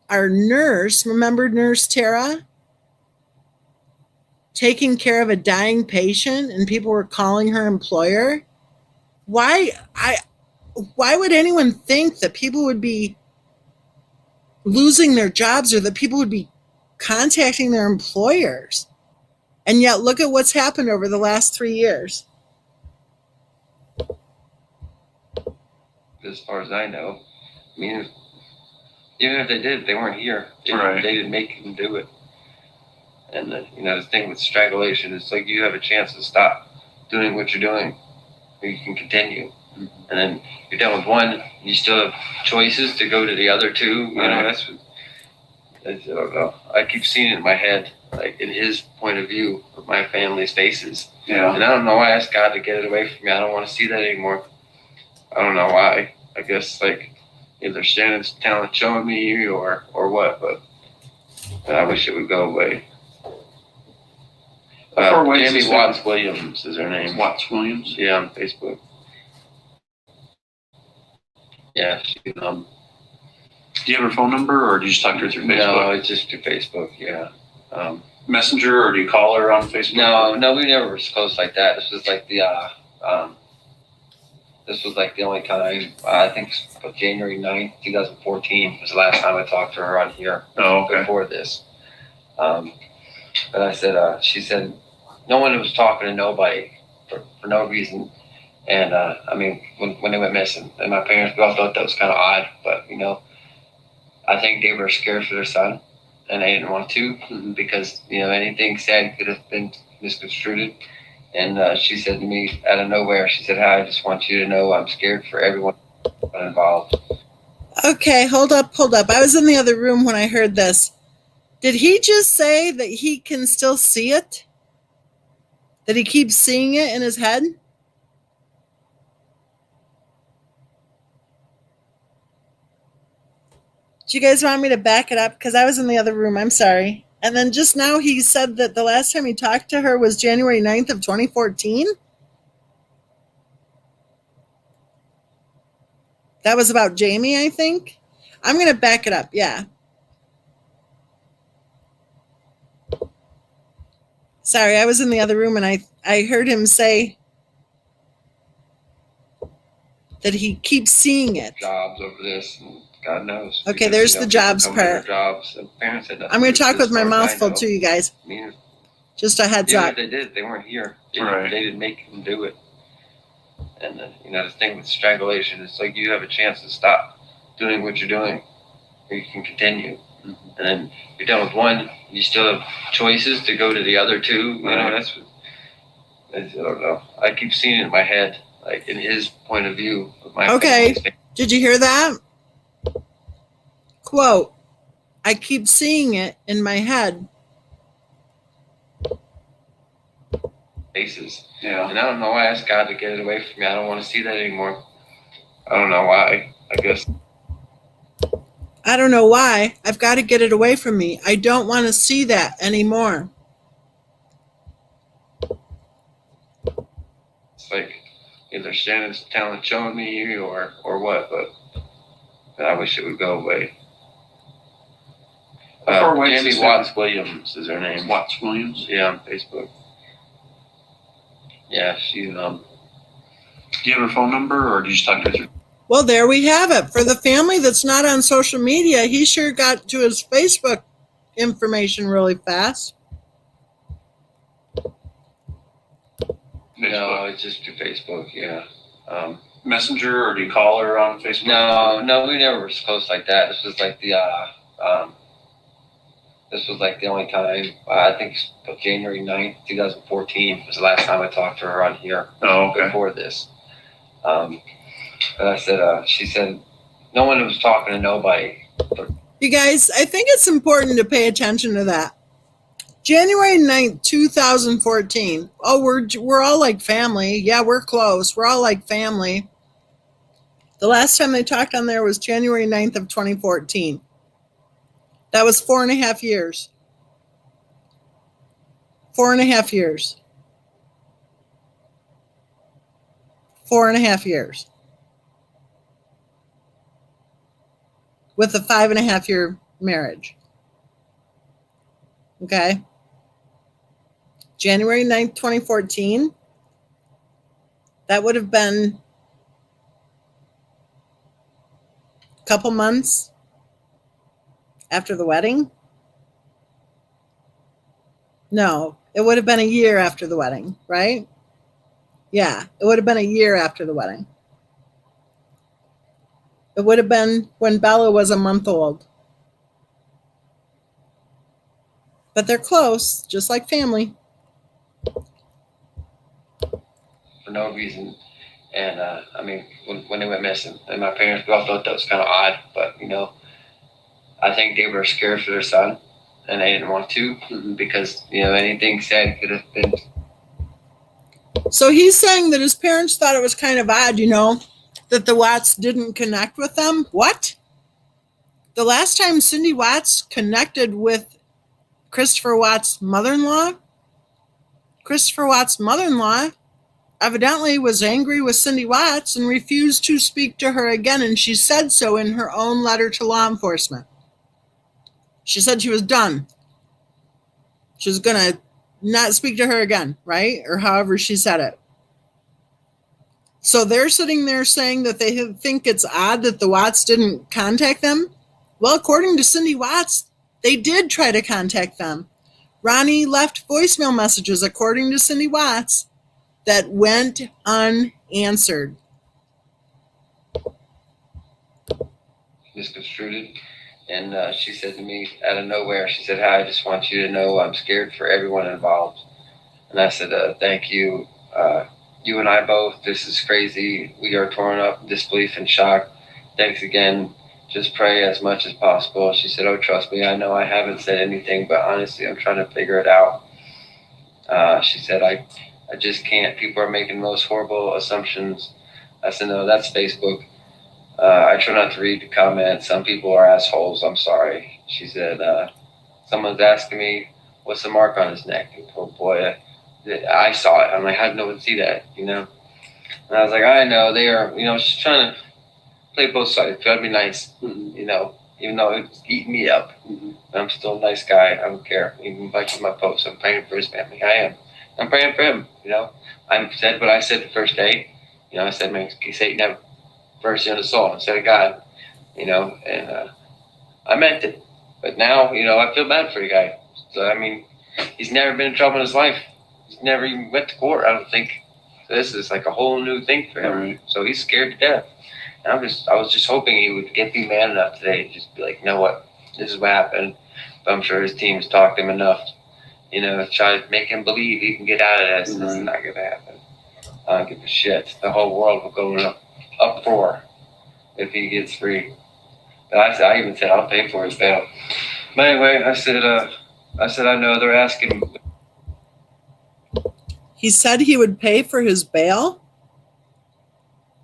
S1: our nurse, remember Nurse Tara, taking care of a dying patient, and people were calling her employer. Why would anyone think that people would be losing their jobs or that people would be contacting their employers? And yet look at what's happened over the last 3 years.
S3: As far as I know, I mean, even if they did, they weren't here.
S2: Right.
S3: They didn't make them do it. And you know, the thing with strangulation is like you have a chance to stop doing what you're doing, or you can continue. And then you're done with one, you still have choices to go to the other two. You know, that's I don't know. I keep seeing it in my head, like in his point of view of my family's faces.
S2: Yeah.
S3: And I don't know why I asked God to get it away from me. I don't want to see that anymore. I don't know why. I guess like either Shannon's talent showing me or what, but I wish it would go away. Jamie Watts Williams is her name.
S2: Watts Williams?
S3: Yeah, on Facebook. Yeah, she,
S2: do you have her phone number, or do you just talk to her through Facebook?
S3: No, it's just through Facebook, yeah.
S2: Messenger, or do you call her on Facebook?
S3: No, we never was close like that. This was like the only time, I think January 9th, 2014 was the last time I talked to her on here.
S2: Oh, okay.
S3: Before this. But I said, she said, no one was talking to nobody for no reason. And I mean, when they went missing, and my parents, we all thought that was kind of odd, but you know, I think they were scared for their son, and they didn't want to, because you know anything said could have been misconstrued. And she said to me out of nowhere, she said, "Hi, I just want you to know I'm scared for everyone involved."
S1: Okay, hold up. I was in the other room when I heard this. Did he just say that he can still see it? That he keeps seeing it in his head? Do you guys want me to back it up? Because I was in the other room. I'm sorry. And then just now he said that the last time he talked to her was January 9th of 2014. That was about Jamie, I think. I'm going to back it up. Yeah. Sorry, I was in the other room and I heard him say that he keeps seeing it.
S3: Jobs over this, and God knows.
S1: Okay, there's the jobs part.
S3: Jobs, and parents had nothing
S1: I'm going to talk
S3: do
S1: with my
S3: as far
S1: mouth
S3: as I
S1: full
S3: know.
S1: too, you guys.
S3: I mean,
S1: Just a heads
S3: even
S1: up.
S3: if they did, they weren't here.
S2: Right.
S3: They didn't make them do it. And you know, the thing with strangulation is like you have a chance to stop doing what you're doing, or you can continue. And then you're done with one, you still have choices to go to the other two. You know, I don't know. I keep seeing it in my head, like in his point of view of my
S1: Okay.
S3: family's
S1: Did you hear that? Quote, I keep seeing it in my head.
S3: faces.
S2: Yeah.
S3: And I don't know why I asked God to get it away from me. I don't want to see that anymore. I don't know why. I guess
S1: I don't know why. I've got to get it away from me. I don't want to see that anymore.
S3: it's like either Shannon's talent showing me or what, but I wish it would go away.
S2: How far away is
S3: Jamie
S2: this
S3: Watts Williams is her name.
S2: Watts Williams.
S3: Yeah, on Facebook. Yeah, she's
S2: Do you have her phone number, or do you just talk to her through?
S1: Well, there we have it. For the family that's not on social media, he sure got to his Facebook information really fast.
S3: no, it's just through Facebook. Yeah.
S2: Messenger, or do you call her on Facebook?
S3: No, we never was close like that. This was like the this was like the only time. I think January 9th, 2014 was the last time I talked to her on here.
S2: Oh, okay.
S3: Before this. But I said, she said, no one was talking to nobody.
S1: You guys, I think it's important to pay attention to that. January 9th, 2014. Oh, we're all like family. Yeah, we're close. We're all like family. The last time they talked on there was January 9th of 2014. That was 4.5 years. 4.5 years. 4.5 years. With a 5.5 year marriage. Okay. January 9th, 2014. That would have been a couple months after the wedding. No, it would have been a year after the wedding, right? Yeah, it would have been a year after the wedding. It would have been when Bella was a month old. But they're close, just like family.
S3: For no reason. And I mean, when they went missing, and my parents both thought that was kind of odd, but I think they were scared for their son, and they didn't want to because anything said could have been.
S1: So he's saying that his parents thought it was kind of odd, that the Watts didn't connect with them. What? The last time Cindy Watts connected with Christopher Watts' mother-in-law evidently was angry with Cindy Watts and refused to speak to her again, and she said so in her own letter to law enforcement. She said she was done. She was going to not speak to her again, right? Or however she said it. So they're sitting there saying that they think it's odd that the Watts didn't contact them. Well, according to Cindy Watts, they did try to contact them. Ronnie left voicemail messages, according to Cindy Watts, that went unanswered.
S3: Misconstrued it. And she said to me out of nowhere, she said, "Hi, I just want you to know I'm scared for everyone involved." And I said, "Thank you. You and I both. This is crazy. We are torn up, disbelief and shock. Thanks again. Just pray as much as possible." She said, "Oh, trust me. I know I haven't said anything, but honestly, I'm trying to figure it out." She said, I just can't. People are making the most horrible assumptions." I said, "No, that's Facebook. I try not to read the comments. Some people are assholes. I'm sorry." She said, "Someone's asking me, what's the mark on his neck?" And oh boy, I saw it. I'm like, how did no one see that, And I was like, I know. They are, she's trying to play both sides. Try to be nice, even though it's eating me up. I'm still a nice guy. I don't care. Even if I keep my post, I'm praying for his family. I am. I'm praying for him, I said what I said the first day. I said, man, Satan have mercy on the soul instead of God, and I meant it. But now, I feel bad for the guy. So, I mean, he's never been in trouble in his life. He's never even went to court, I don't think. So this is like a whole new thing for him.
S2: Right.
S3: So he's scared to death. And I was just hoping he would be man enough today and just be like, you know what, this is what happened. But I'm sure his team's talked to him enough. try to make him believe he can get out of this. This is not going to happen. I don't give a shit. The whole world will go in uproar if he gets free. But I even said I'll pay for his bail. But anyway, I said I know they're asking.
S1: He said he would pay for his bail?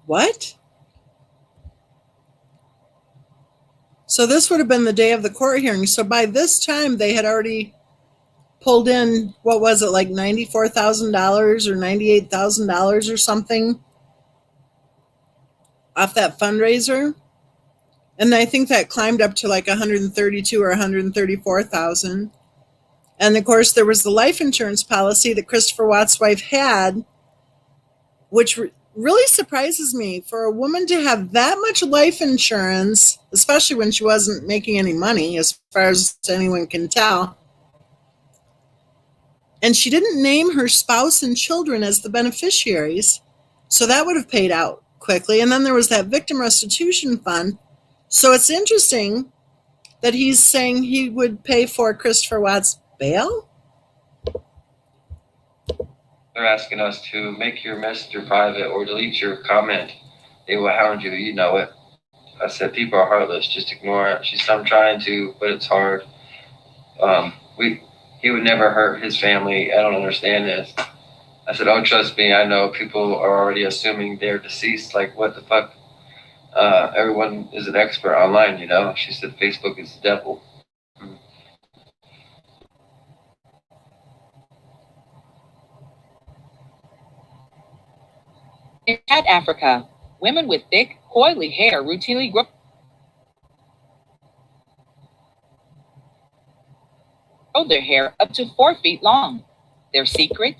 S1: What? So this would have been the day of the court hearing. So by this time, they had already pulled in, what was it, like $94,000 or $98,000 or something off that fundraiser. And I think that climbed up to like 132 or 134,000. And of course, there was the life insurance policy that Christopher Watt's wife had, which really surprises me for a woman to have that much life insurance, especially when she wasn't making any money, as far as anyone can tell. And she didn't name her spouse and children as the beneficiaries, so that would have paid out quickly. And then there was that victim restitution fund. So it's interesting that he's saying he would pay for Christopher Watt's bail.
S3: They're asking us to make your messenger private or delete your comment. They will hound you. You know it. I said people are heartless. Just ignore it. She said I'm trying to, but it's hard. He would never hurt his family. I don't understand this. I said, oh, trust me. I know people are already assuming they're deceased. Like, what the fuck? Everyone is an expert online, She said Facebook is the devil.
S8: In South Africa, women with thick, coily hair routinely grow their hair up to 4 feet long. Their secret?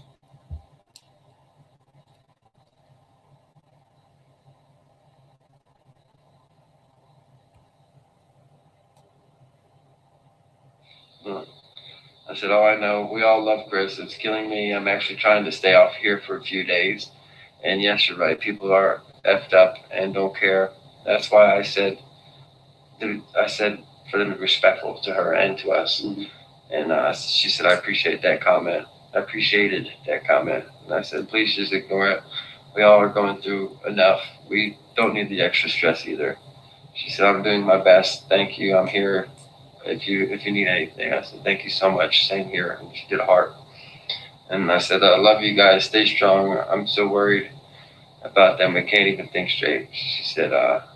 S3: I said, oh, I know. We all love Chris. It's killing me. I'm actually trying to stay off here for a few days. And yes, you're right. People are effed up and don't care. That's why I said for them to be respectful to her and to us. Mm-hmm. And she said, I appreciate that comment. I appreciated that comment. And I said, please just ignore it. We all are going through enough. We don't need the extra stress either. She said, I'm doing my best. Thank you. I'm here. If you need anything. I said, thank you so much. Same here. And she did a heart. And I said, I love you guys. Stay strong. I'm so worried about them. We can't even think straight. She said,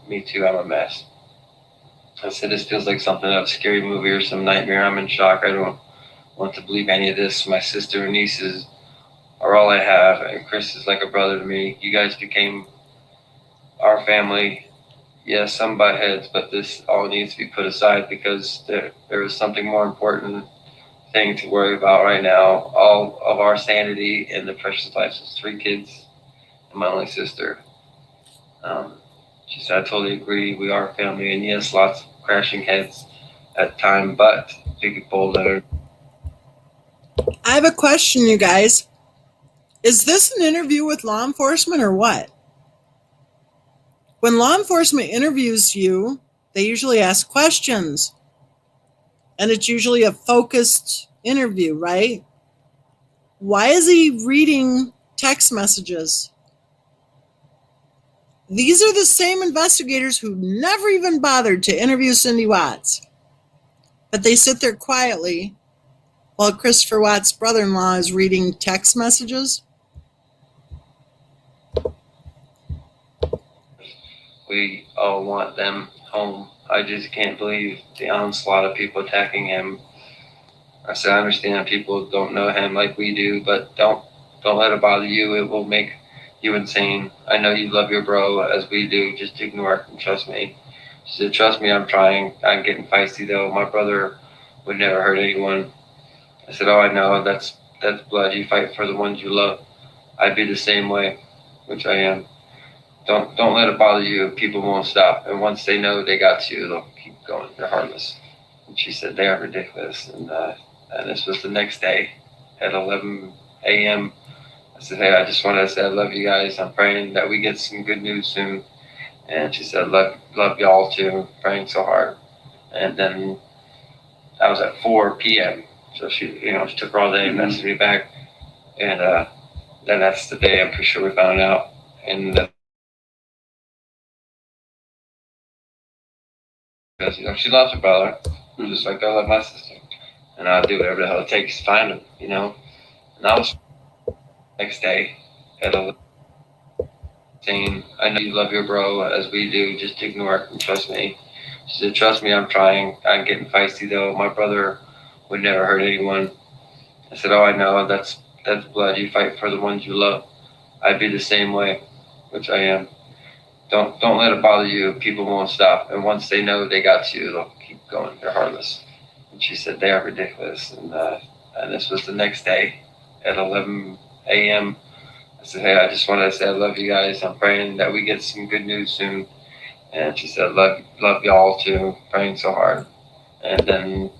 S3: me too. I'm a mess. I said, this feels like something out of a scary movie or some nightmare. I'm in shock. I don't want to believe any of this. My sister and nieces are all I have. And Chris is like a brother to me. You guys became our family. Yes, some butt heads, but this all needs to be put aside because there is something more important thing to worry about right now. All of our sanity and the precious lives of 3 kids and my only sister. She said, I totally agree. We are a family, and yes, lots of crashing heads at the time, but big bold letter.
S1: I have a question, you guys. Is this an interview with law enforcement or what? When law enforcement interviews you, they usually ask questions. And it's usually a focused interview, right? Why is he reading text messages? These are the same investigators who never even bothered to interview Cindy Watts. But they sit there quietly while Christopher Watt's brother-in-law is reading text messages.
S3: We all want them home. I just can't believe the onslaught of people attacking him. I said, I understand people don't know him like we do, but don't let it bother you. It will make you insane. I know you love your bro as we do. Just ignore it and trust me. She said, trust me, I'm trying. I'm getting feisty though. My brother would never hurt anyone. I said, oh, I know. That's blood. You fight for the ones you love. I'd be the same way, which I am. Don't let it bother you. People won't stop. And once they know they got you, they'll keep going. They're heartless. And she said, they are ridiculous. And this was the next day at 11 a.m. I said, hey, I just wanted to say I love you guys. I'm praying that we get some good news soon. And she said, love y'all too. Praying so hard. And then that was at 4 p.m. So she took her all day and messaged me back. And then that's the day I'm pretty sure we found out. And because she loves her brother, just like I love my sister. And I'll do whatever the hell it takes to find him, And I was next day at 11 saying, I know you love your bro as we do, just ignore it and trust me. She said, trust me, I'm trying. I'm getting feisty though. My brother would never hurt anyone. I said, oh, I know, that's blood. You fight for the ones you love. I'd be the same way, which I am. Don't let it bother you. People won't stop. And once they know they got you, they'll keep going. They're heartless. And she said, they are ridiculous. And this was the next day at 11 a.m. I said, hey, I just wanted to say I love you guys. I'm praying that we get some good news soon. And she said, love y'all too. Praying so hard. And then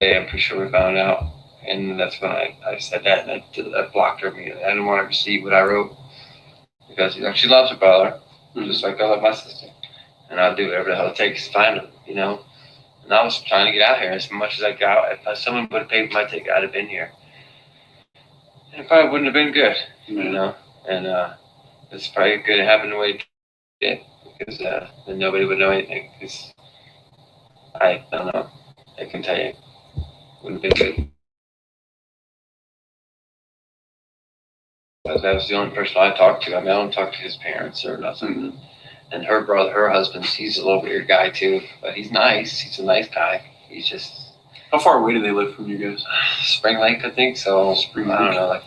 S3: I'm pretty sure we found out. And that's when I said that, and I blocked her immediately. I didn't want her to see what I wrote because she loves her brother, just like I love my sister. And I'll do whatever the hell it takes to find him, And I was trying to get out here as much as I got. If someone would have paid for my ticket, I'd have been here. And it probably wouldn't have been good, And it's probably good it happened the way it did because then nobody would know anything. Because I don't know. I can tell you, it wouldn't have been good. That was the only person I talked to. I mean, I don't talk to his parents or nothing. And her brother, her husband, he's a little weird guy too, but he's nice. He's a nice guy. He's just.
S2: How far away do they live from you guys?
S3: Spring Lake, I think. So
S2: Spring
S3: I don't
S2: Lake.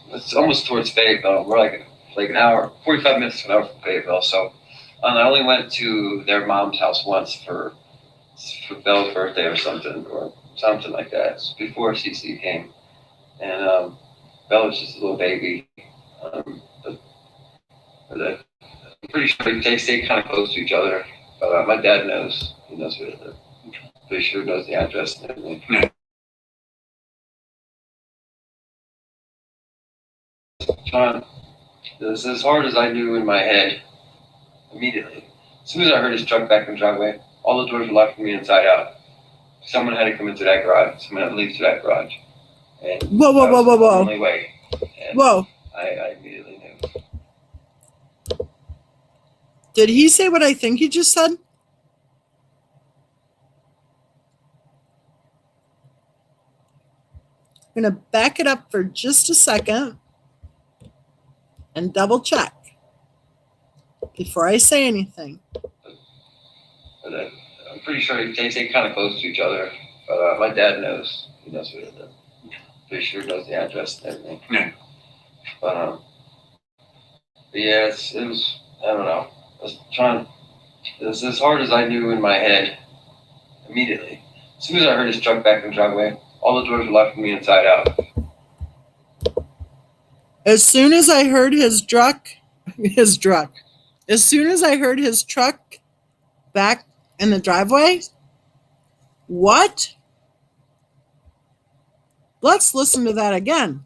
S3: know, it's almost towards Fayetteville. We're like an hour, 45 minutes to an hour from Fayetteville. So I only went to their mom's house once for Belle's birthday or something like that. It's before CC came, and Bella was just a little baby. But I'm pretty sure they stay kind of close to each other. But my dad knows. He knows where they live. Pretty sure knows the address and everything.
S2: Yeah.
S3: John, this is as hard as I knew in my head immediately. As soon as I heard his truck back in the driveway, all the doors were locked from the inside out. Someone had to come into that garage. Someone had to leave to that garage. And
S1: Whoa.
S3: the only way. And
S1: Whoa.
S3: I immediately knew.
S1: Did he say what I think he just said? I'm going to back it up for just a second and double check before I say anything.
S3: But I'm pretty sure they stay kind of close to each other. But my dad knows. He knows where they live. Pretty sure knows the address and everything.
S2: Yeah.
S3: But yeah, it was, I don't know. I was trying, it was as hard as I knew in my head immediately. As soon as I heard his truck back in the driveway, all the doors were locked from the inside out.
S1: As soon as I heard his truck back in the driveway, what? Let's listen to that again.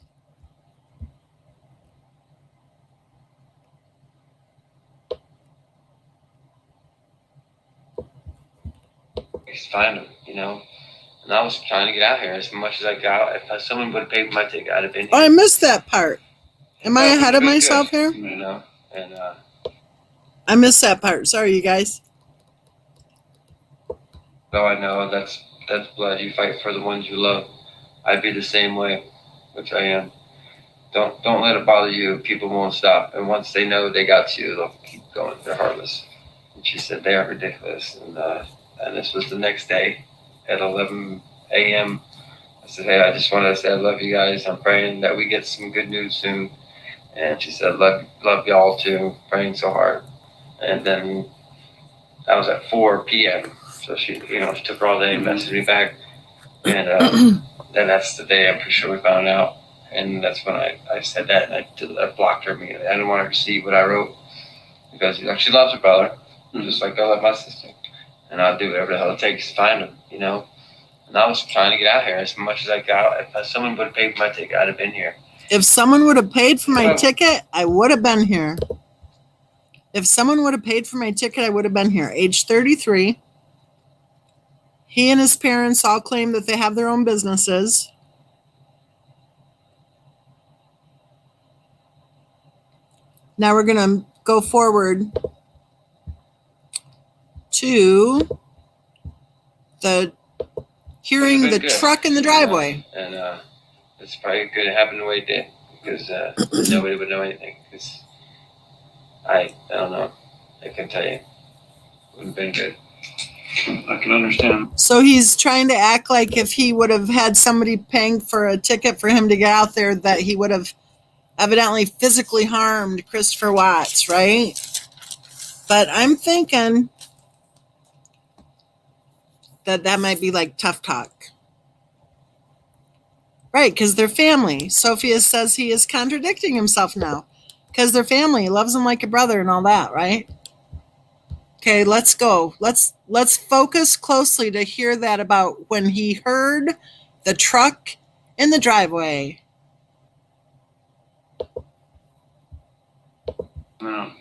S3: Just find him, And I was trying to get out here as much as I got. If someone would have paid for my ticket, I'd have been here.
S1: Oh, I missed that part. Am I ahead of
S3: Good,
S1: myself here?
S3: And
S1: I missed that part. Sorry, you guys.
S3: though I know that's blood. You fight for the ones you love. I'd be the same way, which I am. Don't let it bother you. People won't stop. And once they know they got you, they'll keep going. They're heartless. And she said, they are ridiculous. And this was the next day at 11 a.m. I said, hey, I just wanted to say I love you guys. I'm praying that we get some good news soon. And she said, love y'all too. Praying so hard. And then that was at 4 p.m. So she took her all day and messaged me back. And then that's the day I'm pretty sure we found out. And that's when I said that, and I blocked her immediately. I didn't want her to see what I wrote because she loves her brother, just like I love my sister. And I'll do whatever the hell it takes to find him, And I was trying to get out here as much as I got. If someone would have paid for my ticket, I'd have been here.
S1: If someone would have paid for my ticket, I would have been here. If someone would have paid for my ticket, I would have been here. Age 33. He and his parents all claim that they have their own businesses. Now we're going to go forward to the hearing the truck in the driveway.
S3: And it's probably good it happened the way it did, because nobody would know anything. Because I don't know. I can tell you, it would have been good.
S2: I can understand.
S1: So he's trying to act like if he would have had somebody paying for a ticket for him to get out there, that he would have evidently physically harmed Christopher Watts, right? But I'm thinking that might be like tough talk. Right, because they're family. Sophia says he is contradicting himself now because they're family. He loves him like a brother and all that, right? Okay, let's go. Let's focus closely to hear that about when he heard the truck in the driveway.
S2: No.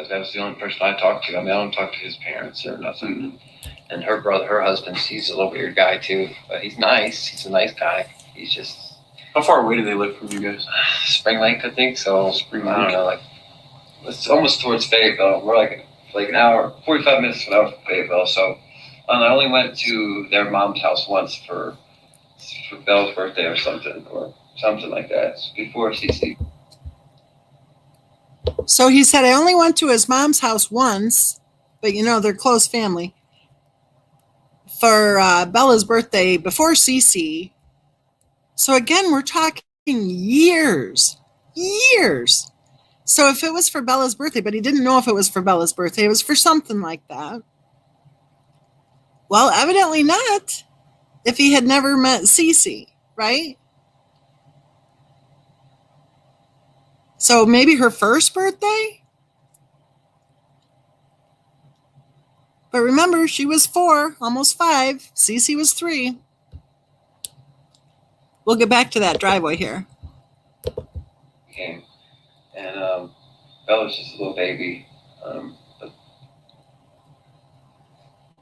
S3: That was the only person I talked to. I mean, I don't talk to his parents or nothing. And her brother, her husband, he's a little weird guy too, but he's nice. He's a nice guy. He's just.
S2: How far away do they live from you guys?
S3: Spring Lake, I think. So
S2: Spring
S3: I don't
S2: Lake.
S3: know, like it's almost towards Fayetteville. We're like an hour, 45 minutes from Fayetteville. So I only went to their mom's house once for Belle's birthday or something like that. It's before CC.
S1: So he said, I only went to his mom's house once, but you know, they're close family, for Bella's birthday before Cece. So again, we're talking years. So if it was for Bella's birthday, but he didn't know if it was for Bella's birthday, it was for something like that. Well, evidently not, if he had never met Cece, right? So maybe her first birthday? But remember, she was 4, almost 5. Cece was 3. We'll get back to that driveway here.
S3: Came. And Belle was just a little baby.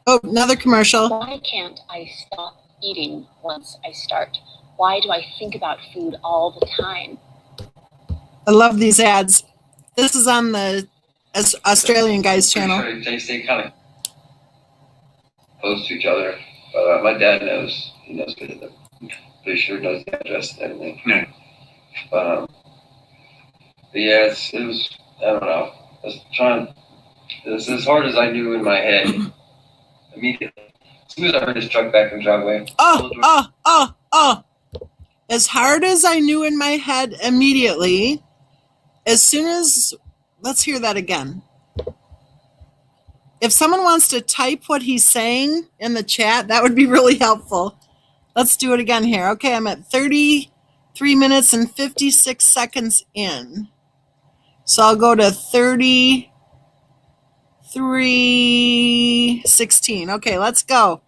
S1: Oh, another commercial.
S4: Why can't I stop eating once I start? Why do I think about food all the time?
S1: I love these ads. This is on the Australian guy's channel.
S3: They stay kind of close to each other. But my dad knows. He knows it. Pretty sure knows the address and everything.
S2: Yeah.
S3: But yeah, it was, I don't know. I was trying, it was as hard as I knew in my head immediately. As soon as I heard his truck back in the driveway.
S1: As hard as I knew in my head immediately, as soon as, let's hear that again. If someone wants to type what he's saying in the chat, that would be really helpful. Let's do it again here. Okay, I'm at 33 minutes and 56 seconds in. So I'll go to 33:16. Okay, let's go.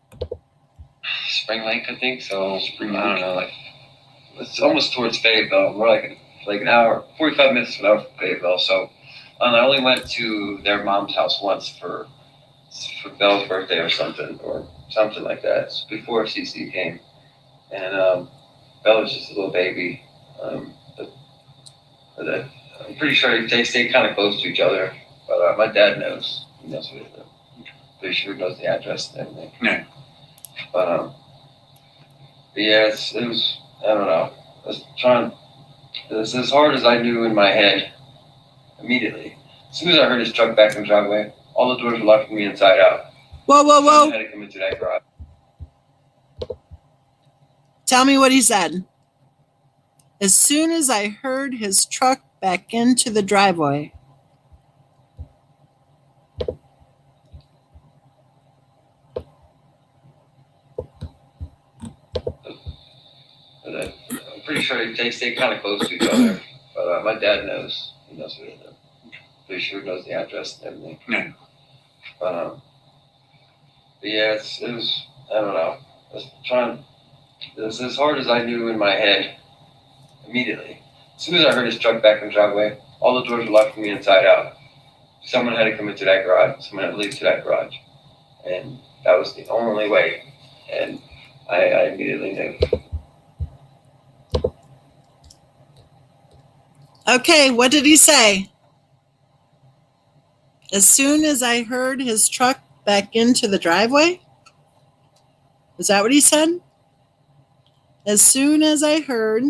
S3: Spring Lake, I think. So I don't know, like it's almost towards Fayetteville. We're like an hour, 45 minutes from Fayetteville. So I only went to their mom's house once for Belle's birthday or something like that. It's before CC came. And Belle was just a little baby. But I'm pretty sure they stay kind of close to each other. But my dad knows. He knows who it is. Pretty sure he knows the address and everything.
S2: Yeah.
S3: But yeah, it was, I don't know. I was trying, it was as hard as I knew in my head immediately. As soon as I heard his truck back in the driveway, all the doors were locked from the inside out.
S1: Whoa.
S3: I had to come into that garage.
S1: Tell me what he said. As soon as I heard his truck back into the driveway.
S3: But I'm pretty sure they stay kind of close to each other. But my dad knows. He knows who it is. Pretty sure he knows the address and everything.
S2: Yeah.
S3: But yeah, it was, I don't know. I was trying, it was as hard as I knew in my head immediately. As soon as I heard his truck back in the driveway, All the doors were locked from the inside out. Someone had to come into that garage. Someone had to leave to that garage. And that was the only way. And I immediately knew.
S1: Okay, what did he say? As soon as I heard his truck back into the driveway? Is that what he said? As soon as I heard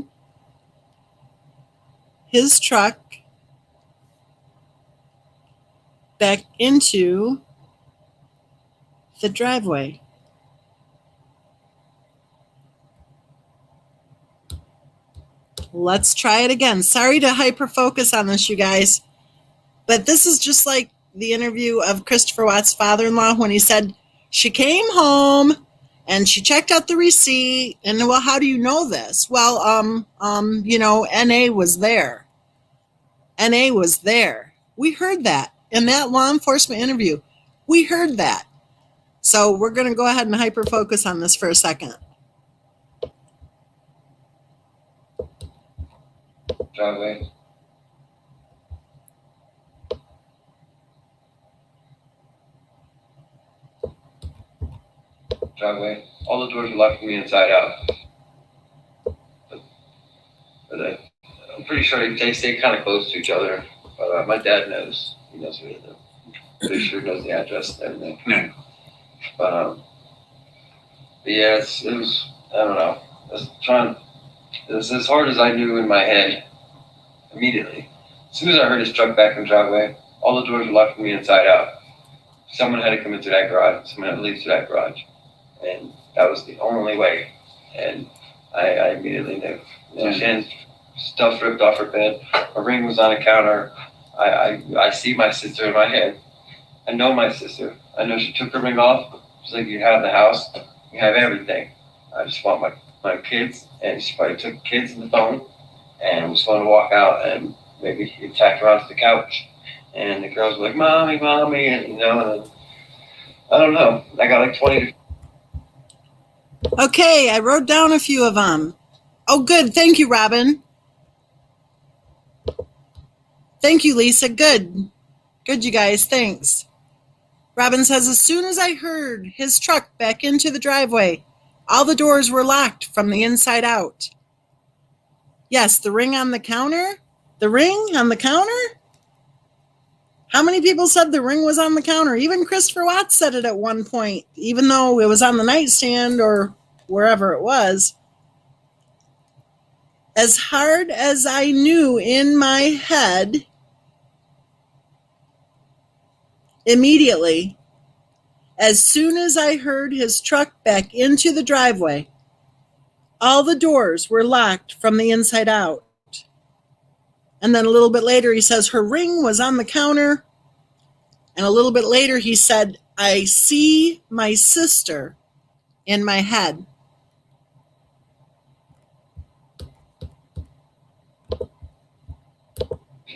S1: his truck back into the driveway. Let's try it again. Sorry to hyper focus on this, you guys, but this is just like the interview of Christopher Watt's father-in-law when he said she came home and she checked out the receipt and, well, how do you know this? Well, NA was there. NA was there. We heard that in that law enforcement interview. We heard that. So we're going to go ahead and hyper focus on this for a second.
S3: Driveway. Driveway. All the doors were locked from the inside out. But I'm pretty sure they stay kind of close to each other. But my dad knows. He knows where they live. Pretty sure he knows the address and everything.
S2: Yeah.
S3: But yeah, it was, I don't know. It was as hard as I knew in my head immediately. As soon as I heard his truck back in the driveway, all the doors were locked from the inside out. Someone had to come into that garage. Someone had to leave to that garage. And that was the only way. And I immediately knew. She had stuff ripped off her bed. A ring was on a counter. I see my sister in my head. I know my sister. I know she took her ring off. She's like, you have the house. You have everything. I just want my kids. And she probably took the kids and the phone and was going to walk out and maybe attack her onto the couch. And the girls were like, mommy, mommy. And, and I don't know. I got like 20.
S1: Okay, I wrote down a few of them. Oh, good. Thank you, Robin. Thank you, Lisa. Good. Good, you guys. Thanks. Robin says, as soon as I heard his truck back into the driveway, all the doors were locked from the inside out. Yes, the ring on the counter? The ring on the counter? How many people said the ring was on the counter? Even Christopher Watts said it at one point, even though it was on the nightstand or wherever it was. As hard as I knew in my head, immediately, as soon as I heard his truck back into the driveway, all the doors were locked from the inside out. And then a little bit later, he says her ring was on the counter. And a little bit later, he said, I see my sister in my head.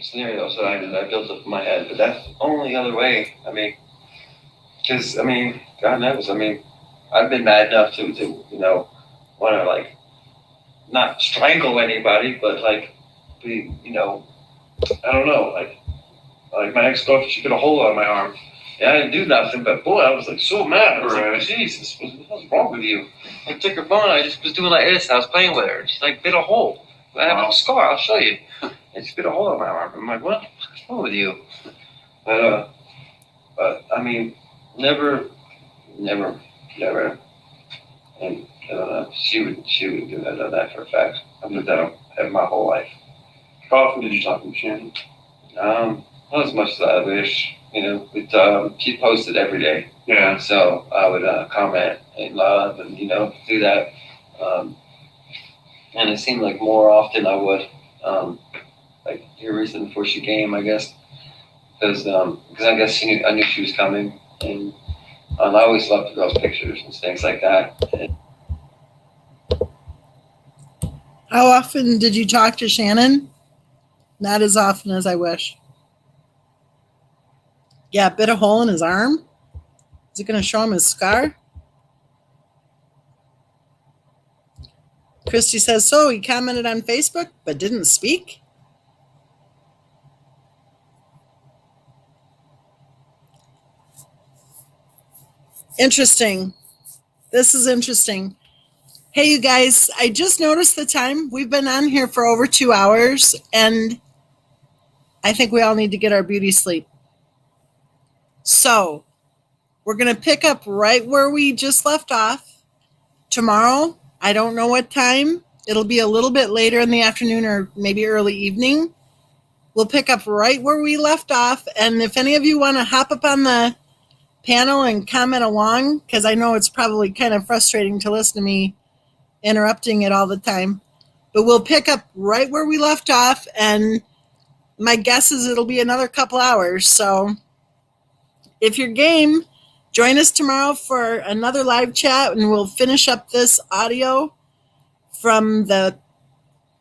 S3: Scenarios that I built up in my head, but that's the only other way. I mean, because, God knows, I've been mad enough to want to, like, not strangle anybody, but, like, be, I don't know, like my ex-girlfriend, she put a hole on my arm. Yeah, I didn't do nothing, but boy, I was like so mad. I was like, Jesus, what's wrong with you? I took her phone, I just was doing like this, I was playing with her, and she like bit a hole. I have a scar, I'll show you. And she bit a hole on my arm. I'm like, what's wrong with you? But never. And I don't know, she would do that. I know that for a fact. I've lived that my whole life.
S2: How often did you talk to Shannon?
S3: Not as much as I wish. She posted every day.
S2: Yeah.
S3: So I would comment and love and, do that. And it seemed like more often I would, like your reason before she came, I guess. Because I guess I knew she was coming. And I always loved the girls' pictures and things like that.
S1: How often did you talk to Shannon? Not as often as I wish. Yeah, bit a hole in his arm. Is it going to show him his scar? Christy says, so he commented on Facebook but didn't speak? Interesting. This is interesting. Hey, you guys, I just noticed the time. We've been on here for over 2 hours, and I think we all need to get our beauty sleep. So we're going to pick up right where we just left off. Tomorrow, I don't know what time. It'll be a little bit later in the afternoon or maybe early evening. We'll pick up right where we left off. And if any of you want to hop up on the panel and comment along, because I know it's probably kind of frustrating to listen to me interrupting it all the time. But we'll pick up right where we left off, and my guess is it'll be another couple hours. So if you're game, join us tomorrow for another live chat, and we'll finish up this audio from the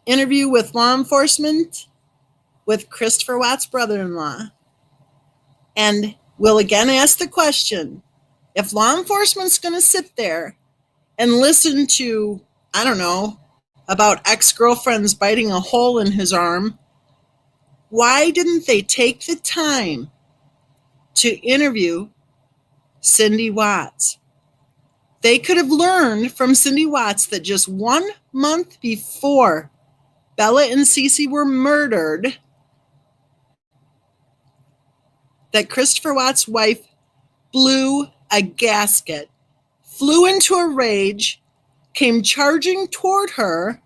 S1: interview with law enforcement with Christopher Watt's brother-in-law. And we'll again ask the question, if law enforcement's going to sit there and listen to, I don't know, about ex-girlfriends biting a hole in his arm, why didn't they take the time to interview Cindy Watts? They could have learned from Cindy Watts that just 1 month before Bella and Cece were murdered, that Christopher Watt's wife blew a gasket, flew into a rage, came charging toward her,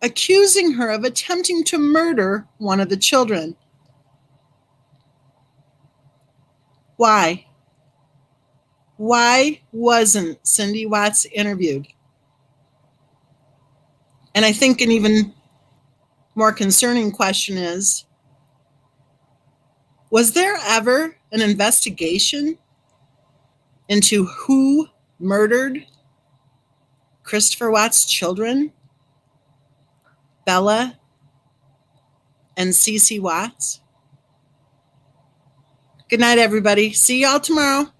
S1: accusing her of attempting to murder one of the children. Why? Why wasn't Cindy Watts interviewed? And I think an even more concerning question is, was there ever an investigation into who murdered Christopher Watt's children, Bella and Cece Watts? Good night, everybody. See y'all tomorrow.